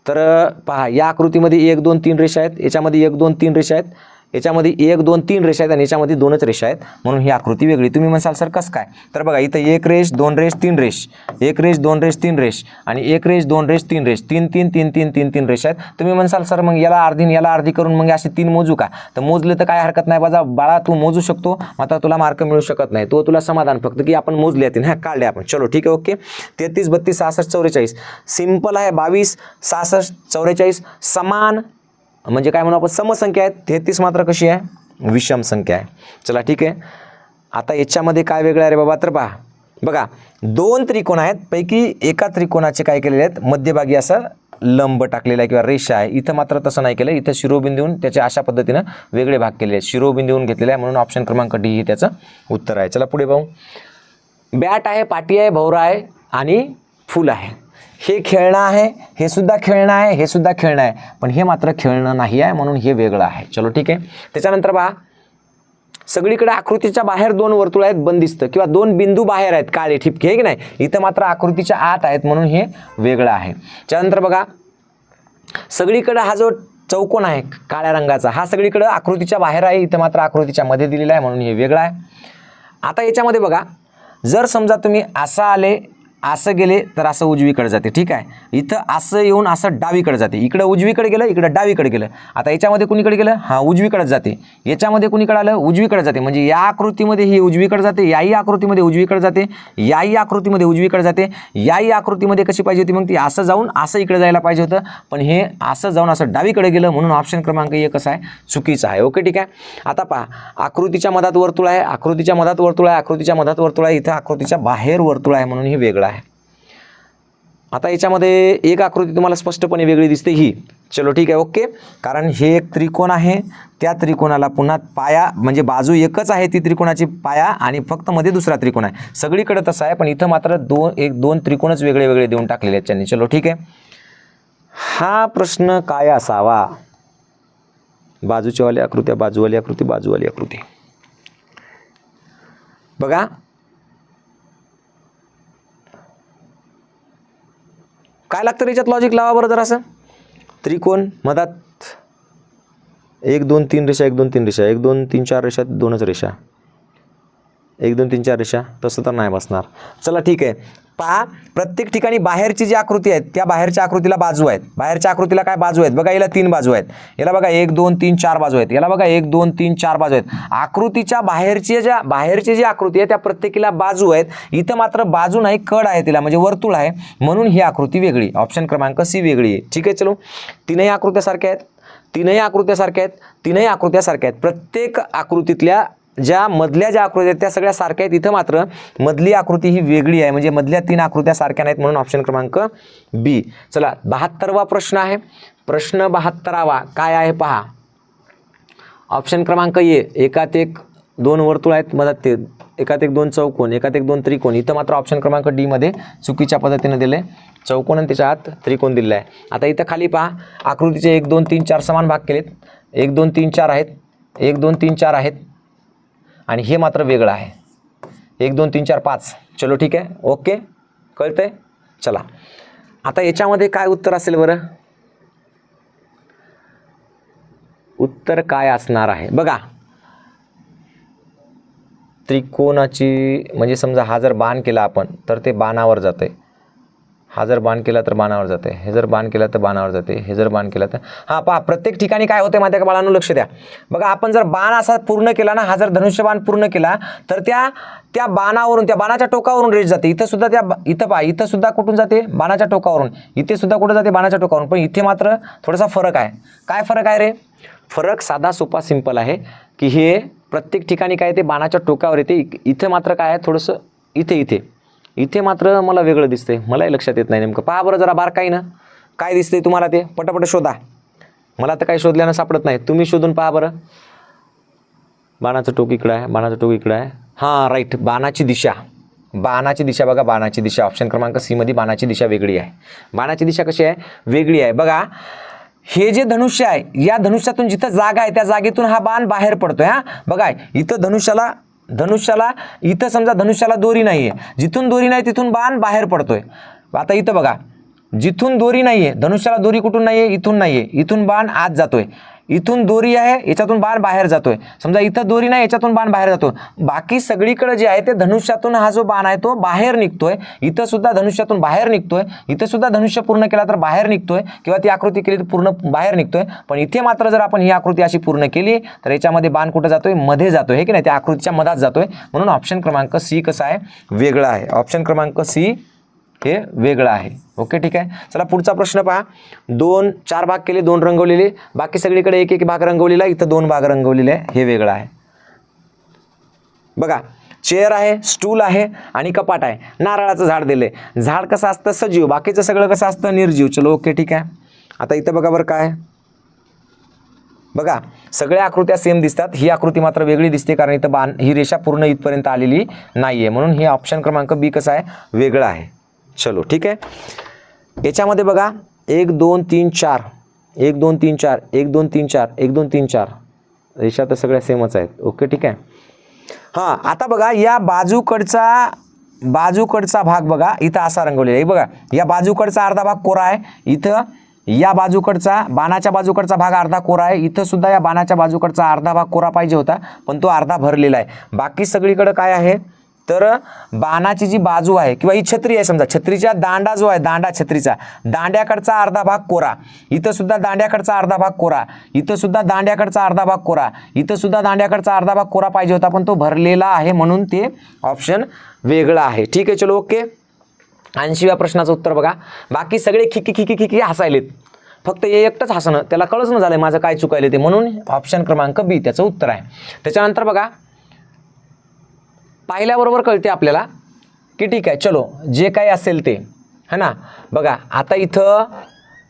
तर पहा, या आकृतीमध्ये 1 2 3 रेषा आहेत, याच्यामध्ये 1 2 3 रेषा आहेत, याच्यामध्ये 1 2 3 रेषा आहेत आणि याच्यामध्ये 2च रेषा आहेत, म्हणून ही आकृती वेगळी. तुम्ही म्हणसाल सर कसं काय, तर बघा, इथं 1 रेष 2 रेष 3 रेष, 1 रेष 2 रेष 3 रेष आणि 1 रेष 2 रेष 3 रेष, 3 3 3 3 3 3 रेषा आहेत. तुम्ही म्हणसाल सर मग याला अर्धी याला अर्धी करून मग असे 3 मोजू का, तर मोजले तर काय हरकत नाही बाळा, तू मोजू शकतो, मात्र तुला मार्क मिळू शकत नाही. तो तुला समाधान फक्त की आपण मोजले आहेत, ह्या काढले आपण. चलो ठीक आहे. ओके. 33 32 66 44 सिंपल आहे. 22 66 44 समान, म्हणजे काय म्हणू आपण, समसंख्या आहेत. 33 मात्र कशी आहे, विषम संख्या आहे. चला ठीक आहे. आता याच्यामध्ये काय वेगळं आहे रे बाबा, तर पहा, बघा, 2 त्रिकोण आहेत, पैकी एका त्रिकोणाचे काय केलेले आहेत, मध्यभागी असं लंब टाकलेला आहे किंवा रेषा आहे. इथं मात्र तसं नाही केलं, इथं शिरोबिंदून त्याचे अशा पद्धतीनं वेगळे भाग केलेले आहेत, शिरोबिंदून घेतलेले आहे, म्हणून ऑप्शन क्रमांक डी हे त्याचं उत्तर आहे. चला पुढे पाहू. बॅट आहे, पाटी आहे, भोवरा आहे आणि फूल आहे. हे खेळणं आहे, हे सुद्धा खेळणं आहे, हे सुद्धा खेळणं आहे, पण हे मात्र खेळणं नाही आहे, म्हणून हे वेगळं आहे. चलो ठीक आहे. त्याच्यानंतर पहा, सगळीकडे आकृतीच्या बाहेर 2 वर्तुळ आहेत बंदिस्त किंवा 2 बिंदू बाहेर आहेत काळे ठिपके, आहे की नाही. इथं मात्र आकृतीच्या आत आहेत, म्हणून हे वेगळं आहे. त्यानंतर बघा, सगळीकडे हा जो चौकोन आहे काळ्या रंगाचा, हा सगळीकडे आकृतीच्या बाहेर आहे, इथं मात्र आकृतीच्या मध्ये दिलेला आहे, म्हणून हे वेगळं आहे. आता याच्यामध्ये बघा, जर समजा तुम्ही असं आले, असं गेले, तर असं उजवीकडे जाते. ठीक आहे. इथं असं येऊन असं डावीकडे जाते, इकडं उजवीकडे गेलं, इकडं डावीकडे गेलं. आता याच्यामध्ये कुणीकडे गेलं, हा उजवीकडे जाते. याच्यामध्ये कुणीकडे आलं, उजवीकडे जाते. म्हणजे या आकृतीमध्ये ही उजवीकडे जाते, याही आकृतीमध्ये उजवीकडे जाते, याही आकृतीमध्ये उजवीकडे जाते, याही आकृतीमध्ये कशी पाहिजे होती, मग ती असं जाऊन असं इकडे जायला पाहिजे होतं, पण हे असं जाऊन असं डावीकडे गेलं, म्हणून ऑप्शन क्रमांक 1 कसं आहे, चुकीचं आहे. ओके ठीक आहे. आता पहा, आकृतीच्या मधात वर्तुळ आहे, आकृतीच्या मधात वर्तुळ आहे, आकृतीच्या मधात वर्तुळ आहे, इथं आकृतीच्या बाहेर वर्तुळ आहे, म्हणून हे वेगळं आहे. आता याच्यामध्ये एक आकृती तुम्हाला स्पष्टपणे वेगळी दिसते, ही. चलो ठीक आहे. ओके. कारण हे एक त्रिकोण आहे, त्या त्रिकोणाला पुन्हा पाया, म्हणजे बाजू एकच आहे ती त्रिकोणाची पाया, आणि फक्त मध्ये दुसरा त्रिकोण आहे. सगळीकडे तसं आहे, पण इथं मात्र 2 त्रिकोणच वेगळे वेगळे देऊन टाकलेले आहेत त्यांनी. चलो ठीक आहे. हा प्रश्न काय असावा, बाजूच्यावाली आकृत्या, बाजूवाली आकृती, बाजूवाली आकृती. बघा, काय लागतं याच्यात, लॉजिक लावा बरं जरासं. त्रिकोण मधात 1 2 3 रेषा, 1 2 3 रेषा, 1 2 3 4 रेषा, 2च रेषा. 1 2 3 4 रेषा, तसं तर नाही बसणार. चला ठीक आहे, पहा प्रत्येक ठिकाणी बाहेरची जी आकृती आहेत त्या बाहेरच्या आकृतीला बाजू आहेत. बाहेरच्या आकृतीला काय बाजू आहेत बघा, याला 3 बाजू आहेत. याला बघा 1 2 3 4 बाजू आहेत. याला बघा 1 2 3 4 बाजू आहेत. आकृतीच्या बाहेरची जी आकृती आहे त्या प्रत्येकीला बाजू आहेत. इथं मात्र बाजू नाही, कड आहे, तिला म्हणजे वर्तुळ आहे, म्हणून ही आकृती वेगळी. ऑप्शन क्रमांक सी वेगळी आहे. ठीक आहे, चलो तीनही आकृत्या सारख्या आहेत, तीनही आकृत्या सारख्या आहेत, तीनही आकृत्या सारख्या आहेत. प्रत्येक आकृतीतल्या ज्या मधल्या ज्या आकृत्या आहेत त्या सगळ्या सारख्या आहेत. इथं मात्र मधली आकृती ही वेगळी आहे, म्हणजे मधल्या 3 आकृत्या सारख्या नाहीत, म्हणून ऑप्शन क्रमांक बी. चला 72वा प्रश्न आहे. प्रश्न 72वा काय आहे पहा. ऑप्शन क्रमांक ए, एकात एक 2 वर्तुळ आहेत, मधात ते एकात एक 2 चौकोन, एकात एक 2 त्रिकोण. इथं मात्र ऑप्शन क्रमांक डी मध्ये चुकीच्या पद्धतीने दिले, चौकोन आणि त्याच्या आत त्रिकोण दिलेला आहे. आता इथं खाली पहा, आकृतीचे 1 2 3 4 समान भाग केलेत. 1 2 3 4 आहेत, 1 2 3 4 आहेत, आणि हे मात्र वेगळं आहे. 1 2 3 4 5. चलो ठीक आहे, ओके, कळतंय. चला आता याच्यामध्ये काय उत्तर असेल बरं, उत्तर काय असणार आहे बघा. त्रिकोणाची म्हणजे समजा हा जर बाण केला आपण तर ते बाणावर जाते, हा जर बाण केला तर बाणावर जाते, हे जर बाण केला तर बाणावर जाते, हे जर बाण केला तर हां पहा प्रत्येक ठिकाणी काय होते माहिती आहे का बाळांनो, लक्ष द्या बघा. आपण जर बाण असा पूर्ण केला ना, हा जर धनुष्यबाण पूर्ण केला तर त्या बाणावरून, त्या बाणाच्या टोकावरून रेष जाते. इथं सुद्धा इथं पहा, इथं सुद्धा कुठून जाते, बाणाच्या टोकावरून. इथे सुद्धा कुठं जाते, बाणाच्या टोकावरून. पण इथे मात्र थोडासा फरक आहे. काय फरक आहे रे? फरक साधा सोपा सिंपल आहे की हे प्रत्येक ठिकाणी काय ते बाणाच्या टोकावर येते. इथे मात्र काय आहे, थोडंसं इथे मात्र मला वेगळं दिसतंय, मलाही लक्षात येत नाही नेमकं. पहा बरं जरा बारकाईनं काय दिसतंय तुम्हाला, ते पटापट शोधा. मला तर काही शोधल्यानं सापडत नाही, तुम्ही शोधून पहा बरं. बाणाचं टोक इकडं आहे, बाणाचं टोक इकडं आहे. हां राईट, बाणाची दिशा बघा, बाणाची दिशा ऑप्शन क्रमांक सी मध्ये बाणाची दिशा वेगळी आहे. बाणाची दिशा कशी आहे, वेगळी आहे बघा. हे जे धनुष्य आहे, या धनुष्यातून जिथं जागा आहे त्या जागेतून हा बाण बाहेर पडतोय. हा बघा, इथं धनुष्याला इथं समजा धनुष्याला दोरी नाही आहे, जिथून दोरी नाही तिथून बाण बाहेर पडतोय. आता इथं बघा, जिथून दोरी नाही आहे, धनुष्याला दोरी कुठून नाही आहे, इथून नाही आहे, इथून बाण आत जातोय. इथून दोरी आहे, याच्यातून बाण बाहेर जातोय. समजा इथं दोरी नाही, याच्यातून बाण बाहेर जातो. बाकी सगळीकडे जे आहे ते धनुष्यातून हा जो बाण आहे तो बाहेर निघतोय. इथं सुद्धा धनुष्यातून बाहेर निघतोय, इथं सुद्धा धनुष्य पूर्ण केला तर बाहेर निघतोय, किंवा ती आकृती केली तर पूर्ण बाहेर निघतोय. पण इथे मात्र जर आपण ही आकृती अशी पूर्ण केली तर याच्यामध्ये बाण कुठं जातोय, मध्ये जातोय, हे की नाही, त्या आकृतीच्या मधात जातोय. म्हणून ऑप्शन क्रमांक सी कसा आहे, वेगळा आहे. ऑप्शन क्रमांक सी हे वेगळं आहे. ओके ठीक आहे. चला पुढचा प्रश्न पहा. 4 भाग केले, 2 रंगवलेले, बाकी सगळीकडे 1 1 भाग रंगवलेला, इथं 2 भाग रंगवलेले आहे, हे वेगळं आहे. बघा, चेअर आहे, स्टूल आहे आणि कपाट आहे. नारळाचं झाड दिले. झाड कसं असतं, सजीव, बाकीचं सगळं कसं असतं, निर्जीव. चलो ओके ठीक आहे. आता इथं बघा बरं काय, बघा सगळ्या आकृत्या सेम दिसतात, ही आकृती मात्र वेगळी दिसते कारण इथं बाण, ही रेषा पूर्ण इथपर्यंत आलेली नाही आहे, म्हणून हे ऑप्शन क्रमांक बी कसं आहे, वेगळं आहे. चलो ठीक आहे. याच्यामध्ये बघा 1 2 3 4 1 2 3 4 1 2 3 4 1 2 3 4 रेषा तर सगळ्या सेमच आहेत. ओके ठीक आहे. हां आता बघा, या बाजूकडचा भाग बघा इथं असा रंगवलेला आहे. बघा या बाजूकडचा अर्धा भाग कोरा आहे, इथं या बाजूकडचा बाणाच्या बाजूकडचा भाग अर्धा कोरा आहे, इथं सुद्धा या बाणाच्या बाजूकडचा अर्धा भाग कोरा पाहिजे होता पण तो अर्धा भरलेला आहे. बाकी सगळीकडे काय आहे तर बाणाची जी बाजू आहे किंवा ही छत्री आहे, समजा छत्रीचा दांडा जो आहे, दांडा छत्रीचा दांड्याकडचा अर्धा भाग कोरा, इथं सुद्धा दांड्याकडचा अर्धा भाग कोरा, इथं सुद्धा दांड्याकडचा अर्धा भाग कोरा, इथं सुद्धा दांड्याकडचा अर्धा भाग कोरा पाहिजे होता पण तो भरलेला आहे, म्हणून ते ऑप्शन वेगळं आहे. ठीक आहे, चलो ओके. 80व्या प्रश्नाचं उत्तर बघा. बाकी सगळे खिकी हसायलेत, फक्त हे एकटंच हसणं, त्याला कळच न झालं माझं काय चुकायले ते, म्हणून ऑप्शन क्रमांक बी त्याचं उत्तर आहे. त्याच्यानंतर बघा, पाहिल्याबरोबर कळते आपल्याला की ठीक आहे, चलो जे काही असेल ते है ना. बघा आता इथं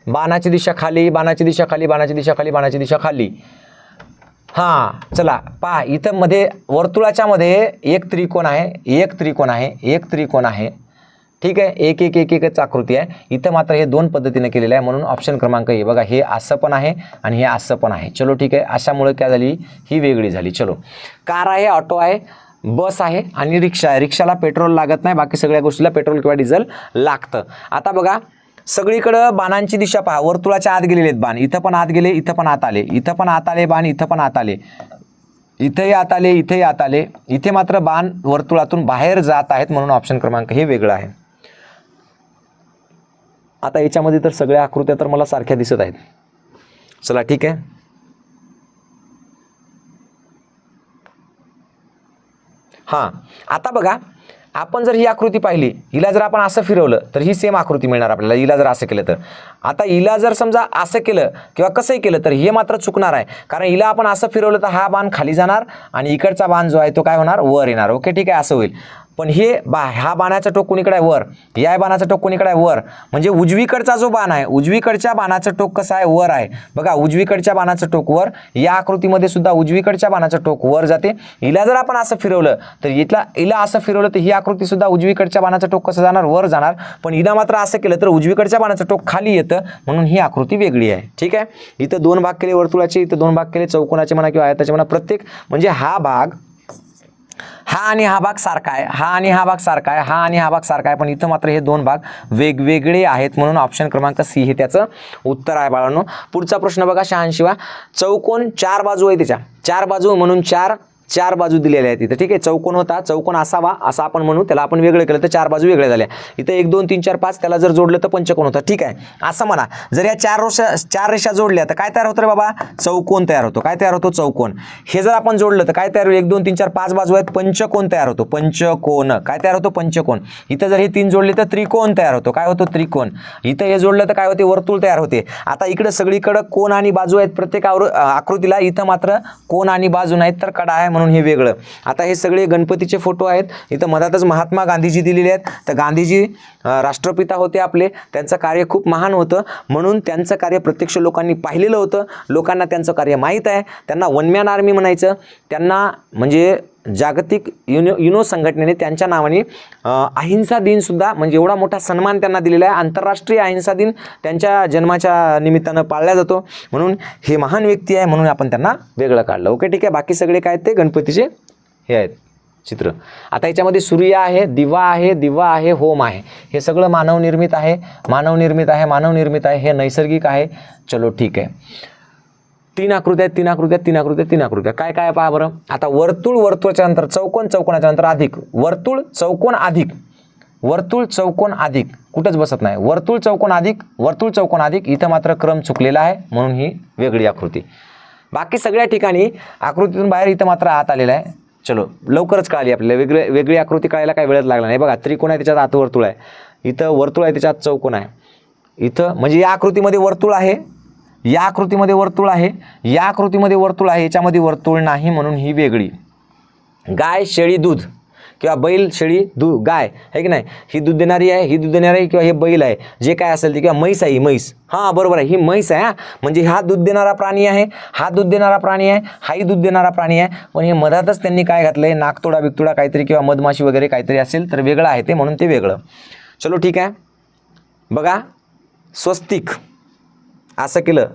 बाणाची दिशा खाली, बाणाची दिशा खाली, बाणाची दिशा खाली, बाणाची दिशा खाली. हां चला पहा, इथं मध्ये वर्तुळाच्या मध्ये एक त्रिकोण आहे, एक त्रिकोण आहे, एक त्रिकोण आहे. ठीक आहे, एकच आकृती आहे. इथं मात्र हे 2 पद्धतीने केलेलं आहे, म्हणून ऑप्शन क्रमांक हे बघा, हे असं पण आहे आणि हे असं पण आहे. चलो ठीक आहे, अशामुळे काय झाली, ही वेगळी झाली. चलो, कार आहे, ऑटो आहे, बस आहे आणि रिक्षा आहे. रिक्षाला पेट्रोल लागत नाही, बाकी सगळ्या गोष्टीला पेट्रोल किंवा डिझेल लागतं. आता बघा सगळीकडं बाणांची दिशा पहा, वर्तुळाच्या आत गेलेले आहेत बाण, इथं पण आत गेले, इथं पण आत आले, इथं पण आत आले बाण, इथं पण आत आले. इथेही आत आले, इथेही आत आले, इथे मात्र बाण वर्तुळातून बाहेर जात आहेत म्हणून ऑप्शन क्रमांक हे वेगळं आहे. आता याच्यामध्ये तर सगळ्या आकृत्या तर मला सारख्या दिसत आहेत. चला ठीक आहे. हां, आता बघा, आपण जर ही आकृती पाहिली, हिला जर आपण असं फिरवलं तर ही सेम आकृती मिळणार आपल्याला. हिला जर असं केलं तर, आता हिला जर समजा असं केलं किंवा कसंही केलं तर हे मात्र चुकणार आहे. कारण हिला आपण असं फिरवलं तर हा बाण खाली जाणार आणि इकडचा बाण जो आहे तो काय होणार, वर येणार. ओके ठीक आहे, असं होईल. पण हे हा बाणाचा टोक कोणीकडे आहे, वर. या बाणाचा टोक कोणीकडे आहे, वर. म्हणजे उजवीकडचा जो बाण आहे, उजवीकडच्या बाणाचं टोक कसं आहे, वर आहे. बघा, उजवीकडच्या बाणाचं टोक वर. या आकृतीमध्ये सुद्धा उजवीकडच्या बाणाचं टोक वर जाते. हिला जर आपण असं फिरवलं तर हिला असं फिरवलं तर ही आकृती सुद्धा उजवीकडच्या बाणाचं टोक कसं जाणार, वर जाणार. पण हिला मात्र असं केलं तर उजवीकडच्या बाणाचं टोक खाली येतं म्हणून ही आकृती वेगळी आहे. ठीक आहे. इथं 2 भाग केले वर्तुळाचे, इथं 2 भाग केले चौकोनाचे म्हणा किंवा आयताचे म्हणा. प्रत्येक म्हणजे हा भाग, हा आणि हा भाग सारखा आहे, हा आणि हा भाग सारखा आहे, हा आणि हा भाग सारखा आहे. पण इथं मात्र हे 2 भाग वेगवेगळे आहेत म्हणून ऑप्शन क्रमांक सी हे त्याचं उत्तर आहे बाळांनो. पुढचा प्रश्न बघा, 86वा. चौकोन 4 बाजू आहे, त्याच्या 4 बाजू म्हणून 4 बाजू दिलेल्या आहेत इथं. ठीक आहे. चौकोन होता, चौकोन असावा असं आपण म्हणू, त्याला आपण वेगळं केलं तर 4 बाजू वेगळ्या झाल्या. इथं 1 2 3 4 5 त्याला जर जोडलं तर पंचकोन होतं. ठीक आहे, असं म्हणा. जर या 4 रेषा जोडल्या तर काय तयार होतं रे बाबा, चौकोन तयार होतो. काय तयार होतो, चौकोन. हे जर आपण जोडलं तर काय तयार होईल, 1 2 3 4 5 बाजू आहेत, पंचकोन तयार होतो. पंचकोन काय तयार होतो, पंचकोन. इथं जर हे 3 जोडले तर त्रिकोण तयार होतो. काय होतो, त्रिकोण. इथं हे जोडलं तर काय होते, वर्तुळ तयार होते. आता इकडे सगळीकडे कोन आणि बाजू आहेत प्रत्येक आकृतीला, इथं मात्र कोन आणि बाजू नाहीत तर कडा आहे म्हणून हे वेगळं. आता हे सगळे गणपतीचे फोटो आहेत. इथं मधातच महात्मा गांधीजी दिलेले आहेत. तर गांधीजी राष्ट्रपिता होते आपले. त्यांचं कार्य खूप महान होतं म्हणून त्यांचं कार्य प्रत्यक्ष लोकांनी पाहिलेलं होतं. लोकांना त्यांचं कार्य माहीत आहे. त्यांना वन मॅन आर्मी म्हणायचं. त्यांना म्हणजे जागतिक युनो संघटनेने त्यांच्या नावाने अहिंसा दिनसुद्धा, म्हणजे एवढा मोठा सन्मान त्यांना दिलेला आहे. आंतरराष्ट्रीय अहिंसा दिन त्यांच्या जन्माच्या निमित्तानं पाळला जातो म्हणून हे महान व्यक्ती आहे म्हणून आपण त्यांना वेगळं काढलं. ओके ठीक आहे. बाकी सगळे काय ते गणपतीचे हे आहेत चित्र. आता याच्यामध्ये सूर्य आहे, दिवा आहे, होम आहे. हे सगळं मानवनिर्मित आहे, मानवनिर्मित आहे, मानवनिर्मित आहे. हे नैसर्गिक आहे. चलो ठीक आहे. 3 आकृत्या, 3 आकृत्या, 3 आकृत्या, 3 आकृत्या. काय काय पहा बरं. आता वर्तुळ वर्तुळाच्या नंतर चौकोन, चौकोनाच्या नंतर अधिक, वर्तुळ चौकोन अधिक, वर्तुळ चौकोन अधिक, कुठंच बसत नाही. वर्तुळ चौकोन अधिक, वर्तुळ चौकोन अधिक. इथं मात्र क्रम चुकलेला आहे म्हणून ही वेगळी आकृती. बाकी सगळ्या ठिकाणी आकृतीतून बाहेर इथं मात्र आत आलेला आहे. चलो लवकरच कळाली आपल्याला. वेगळी आकृती कळायला काही वेळच लागला नाही. बघा, त्रिकोण आहे त्याच्यात आत वर्तुळ आहे, इथं वर्तुळ आहे त्याच्यात चौकोन आहे. इथं म्हणजे या आकृतीमध्ये वर्तुळ आहे, या आकृतीमध्ये वर्तुळ आहे, या आकृतीमध्ये वर्तुळ आहे, याच्यामध्ये वर्तुळ नाही म्हणून ही वेगळी. गाय, शेळी, दूध किंवा बैल, शेळी, गाय आहे की नाही, ही दूध देणारी आहे, ही दूध देणारी आहे किंवा हे बैल आहे, जे काय असेल ते, किंवा म्हैस आहे, ही म्हैस. हां बरोबर आहे, ही म्हैस आहे. म्हणजे हा दूध देणारा प्राणी आहे, हा दूध देणारा प्राणी आहे, हाही दूध देणारा प्राणी आहे. पण हे मधातच त्यांनी काय घातलं आहे, नागतोडा बिगतोडा काहीतरी किंवा मधमाशी वगैरे काहीतरी असेल तर वेगळं आहे ते, म्हणून ते वेगळं. चलो ठीक आहे. बघा, स्वस्तिक असं केलं,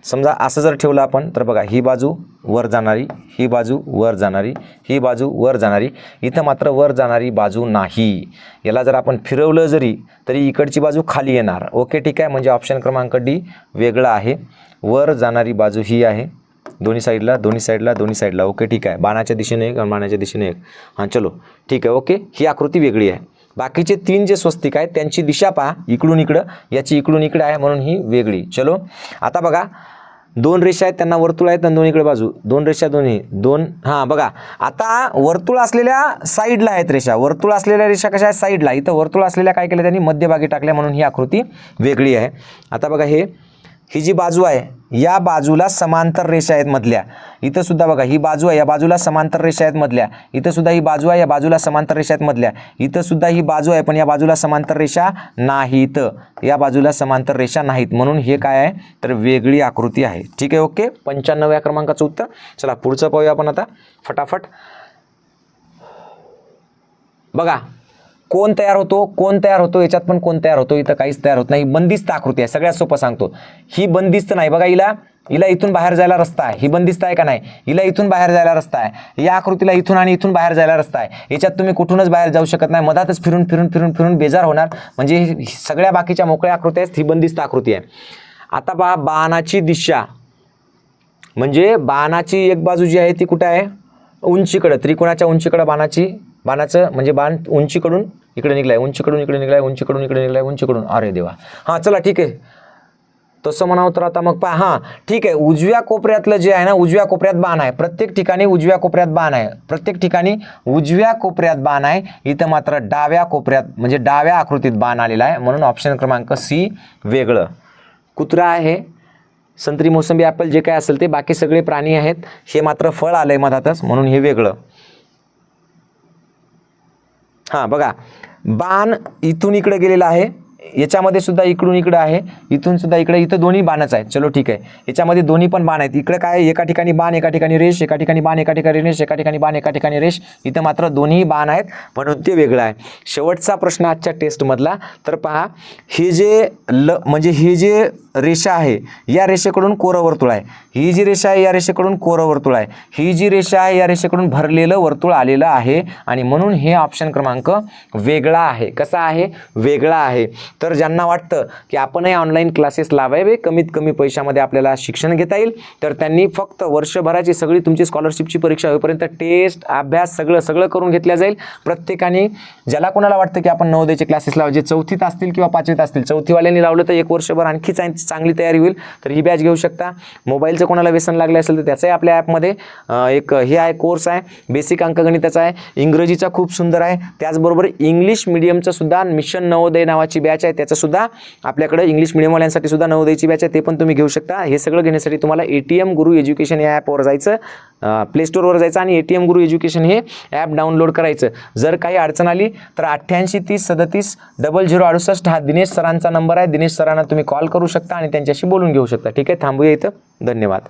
समजा असं जर ठेवलं आपण तर बघा, ही बाजू वर जाणारी, ही बाजू वर जाणारी, ही बाजू वर जाणारी. इथं मात्र वर जाणारी बाजू नाही. याला जर आपण फिरवलं जरी तरी इकडची बाजू खाली येणार. ओके ठीक आहे. म्हणजे ऑप्शन क्रमांक डी वेगळा आहे. वर जाणारी बाजू ही आहे, दोन्ही साईडला, दोन्ही साईडला, दोन्ही साईडला. ओके ठीक आहे. बाणाच्या दिशेने एक आणि बाणाच्या दिशेने एक. हां चलो ठीक आहे. ओके, ही आकृती वेगळी आहे. बाकीचे 3 जे स्वस्तिक आहेत त्यांची दिशा पहा, इकडून इकडं, याची इकडून इकडे आहे म्हणून ही वेगळी. चलो आता बघा, 2 रेषा आहेत, त्यांना वर्तुळ आहेत आणि 2 इकडे बाजू, 2 रेषा, दोन्ही 2. हां बघा, आता वर्तुळ असलेल्या साईडला आहेत रेषा, वर्तुळ असलेल्या रेषा कशा आहेत, साईडला. इथं वर्तुळ असलेल्या काय केलं त्यांनी, मध्यभागी टाकल्या म्हणून ही आकृती वेगळी आहे. आता बघा, ही जी बाजू आहे या बाजूला समांतर रेषा आहेत मधल्या. इथं सुद्धा बघा, ही बाजू आहे, या बाजूला समांतर रेषा आहेत मधल्या. इथं सुद्धा ही बाजू आहे, या बाजूला समांतर रेषा आहेत मधल्या. इथं सुद्धा ही बाजू आहे पण या बाजूला समांतर रेषा नाहीत, या बाजूला समांतर रेषा नाहीत म्हणून हे काय आहे तर वेगळी आकृती आहे. ठीक आहे. ओके, 95व्या क्रमांकाचं उत्तर. चला पुढचं पाहूया आपण आता फटाफट. बघा, कोण तयार होतो, कोण तयार होतो, याच्यात पण कोण तयार होतो, इथं काहीच तयार होत नाही. बंदिस्त आकृती आहे, सगळ्यात सोपं सांगतो. ही बंदिस्त नाही. बघा, हिला इथून बाहेर जायला रस्ता आहे, ही बंदिस्त आहे का नाही, हिला इथून बाहेर जायला रस्ता आहे. या आकृतीला इथून आणि इथून बाहेर जायला रस्ता आहे. याच्यात तुम्ही कुठूनच बाहेर जाऊ शकत नाही, मधातच फिरून फिरून फिरून फिरून बेजार होणार. म्हणजे सगळ्या बाकीच्या मोकळ्या आकृत्या आहेत, ही बंदिस्त आकृती आहे. आता पहा, बाणाची दिशा म्हणजे बाणाची एक बाजू जी आहे ती कुठे आहे, उंचीकडं, त्रिकोणाच्या उंचीकडं बाणाचं म्हणजे बाण उंचीकडून इकडे निघलाय, उंचीकडून इकडे निघलाय, उंचीकडून इकडे निघलाय, उंचीकडून, अरे देवा. हां चला ठीक आहे, तसं म्हणावं तर आता मग हां ठीक आहे, उजव्या कोपऱ्यातलं जे आहे ना, उजव्या कोपऱ्यात बाण आहे, प्रत्येक ठिकाणी उजव्या कोपऱ्यात बाण आहे, प्रत्येक ठिकाणी उजव्या कोपऱ्यात बाण आहे. इथं मात्र डाव्या कोपऱ्यात म्हणजे डाव्या आकृतीत बाण आलेला आहे, म्हणून ऑप्शन क्रमांक सी वेगळं. कुत्रा आहे, संत्री, मोसंबी, ॲपल जे काय असेल ते, बाकी सगळे प्राणी आहेत, हे मात्र फळ आलंय मधातच, म्हणून हे वेगळं. हां बघा, बाण इथून इकडे गेलेला आहे, याच्यामध्ये सुद्धा इकडून इकडे आहे, इथून सुद्धा इकडे, इथं दोन्ही बाणच आहेत. चलो ठीक आहे, याच्यामध्ये दोन्ही पण बाण आहेत. इकडे काय, एका ठिकाणी बाण एका ठिकाणी रेष, एका ठिकाणी बाण एका ठिकाणी रेष, एका ठिकाणी बाण एका ठिकाणी रेष, इथं मात्र दोन्ही बाण आहेत, म्हणून ते वेगळं आहे. शेवटचा प्रश्न आजच्या टेस्टमधला, तर पहा, हे जे म्हणजे हे जे रेषा आहे या रेषेकडून कोरवर्तुळ आहे, ही जी रेषा आहे या रेषेकडून कोरवर्तुळ आहे, ही जी रेषा आहे या रेषेकडून भरलेलं वर्तुळ आलेलं आहे, आणि म्हणून हे ऑप्शन क्रमांक वेगळा आहे. कसा आहे, वेगळा आहे. तर ज्यांना वाटतं की आपणही ऑनलाईन क्लासेस लावावे, कमीत कमी पैशामध्ये आपल्याला शिक्षण घेता येईल, तर त्यांनी फक्त वर्षभराची सगळी तुमची स्कॉलरशिपची परीक्षा होईपर्यंत टेस्ट, अभ्यास सगळं करून घेतल्या जाईल. प्रत्येकाने, ज्याला कोणाला वाटतं की आपण नवोदयचे क्लासेस लावायचे, चौथीत असतील किंवा पाचवीत असतील, चौथीवाल्यांनी लावलं तर एक वर्षभर आणखी चांगली तयारी होईल, तर ही बॅच घेऊ शकता. मोबाईलचं कोणाला व्यसन लागलं असेल तर त्याचाही आपल्या ॲपमध्ये एक हे आहे, कोर्स आहे, बेसिक अंकगणिताचा आहे, इंग्रजीचा खूप सुंदर आहे, त्याचबरोबर इंग्लिश मिडियमचं सुद्धा मिशन नवोदय नावाची बॅच आहे, त्याचंसुद्धा आपल्याकडे इंग्लिश मिडियमवाल्यांसाठी सुद्धा नवोदयची बॅच आहे, ते पण तुम्ही घेऊ शकता. हे सगळं घेण्यासाठी तुम्हाला ATM गुरु एज्युकेशन या ॲपवर जायचं, प्ले स्टोअरवर जायचं आणि ATM गुरु एज्युकेशन हे ॲप डाउनलोड करायचं. जर काही अडचण आली तर 88 30 37 0068 हा दिनेश सरांचा नंबर आहे. दिनेश सरांना तुम्ही कॉल करू शकता आणि त्यांच्याशी बोलून घेऊ शकता. ठीक आहे, थांबूया इथं. धन्यवाद.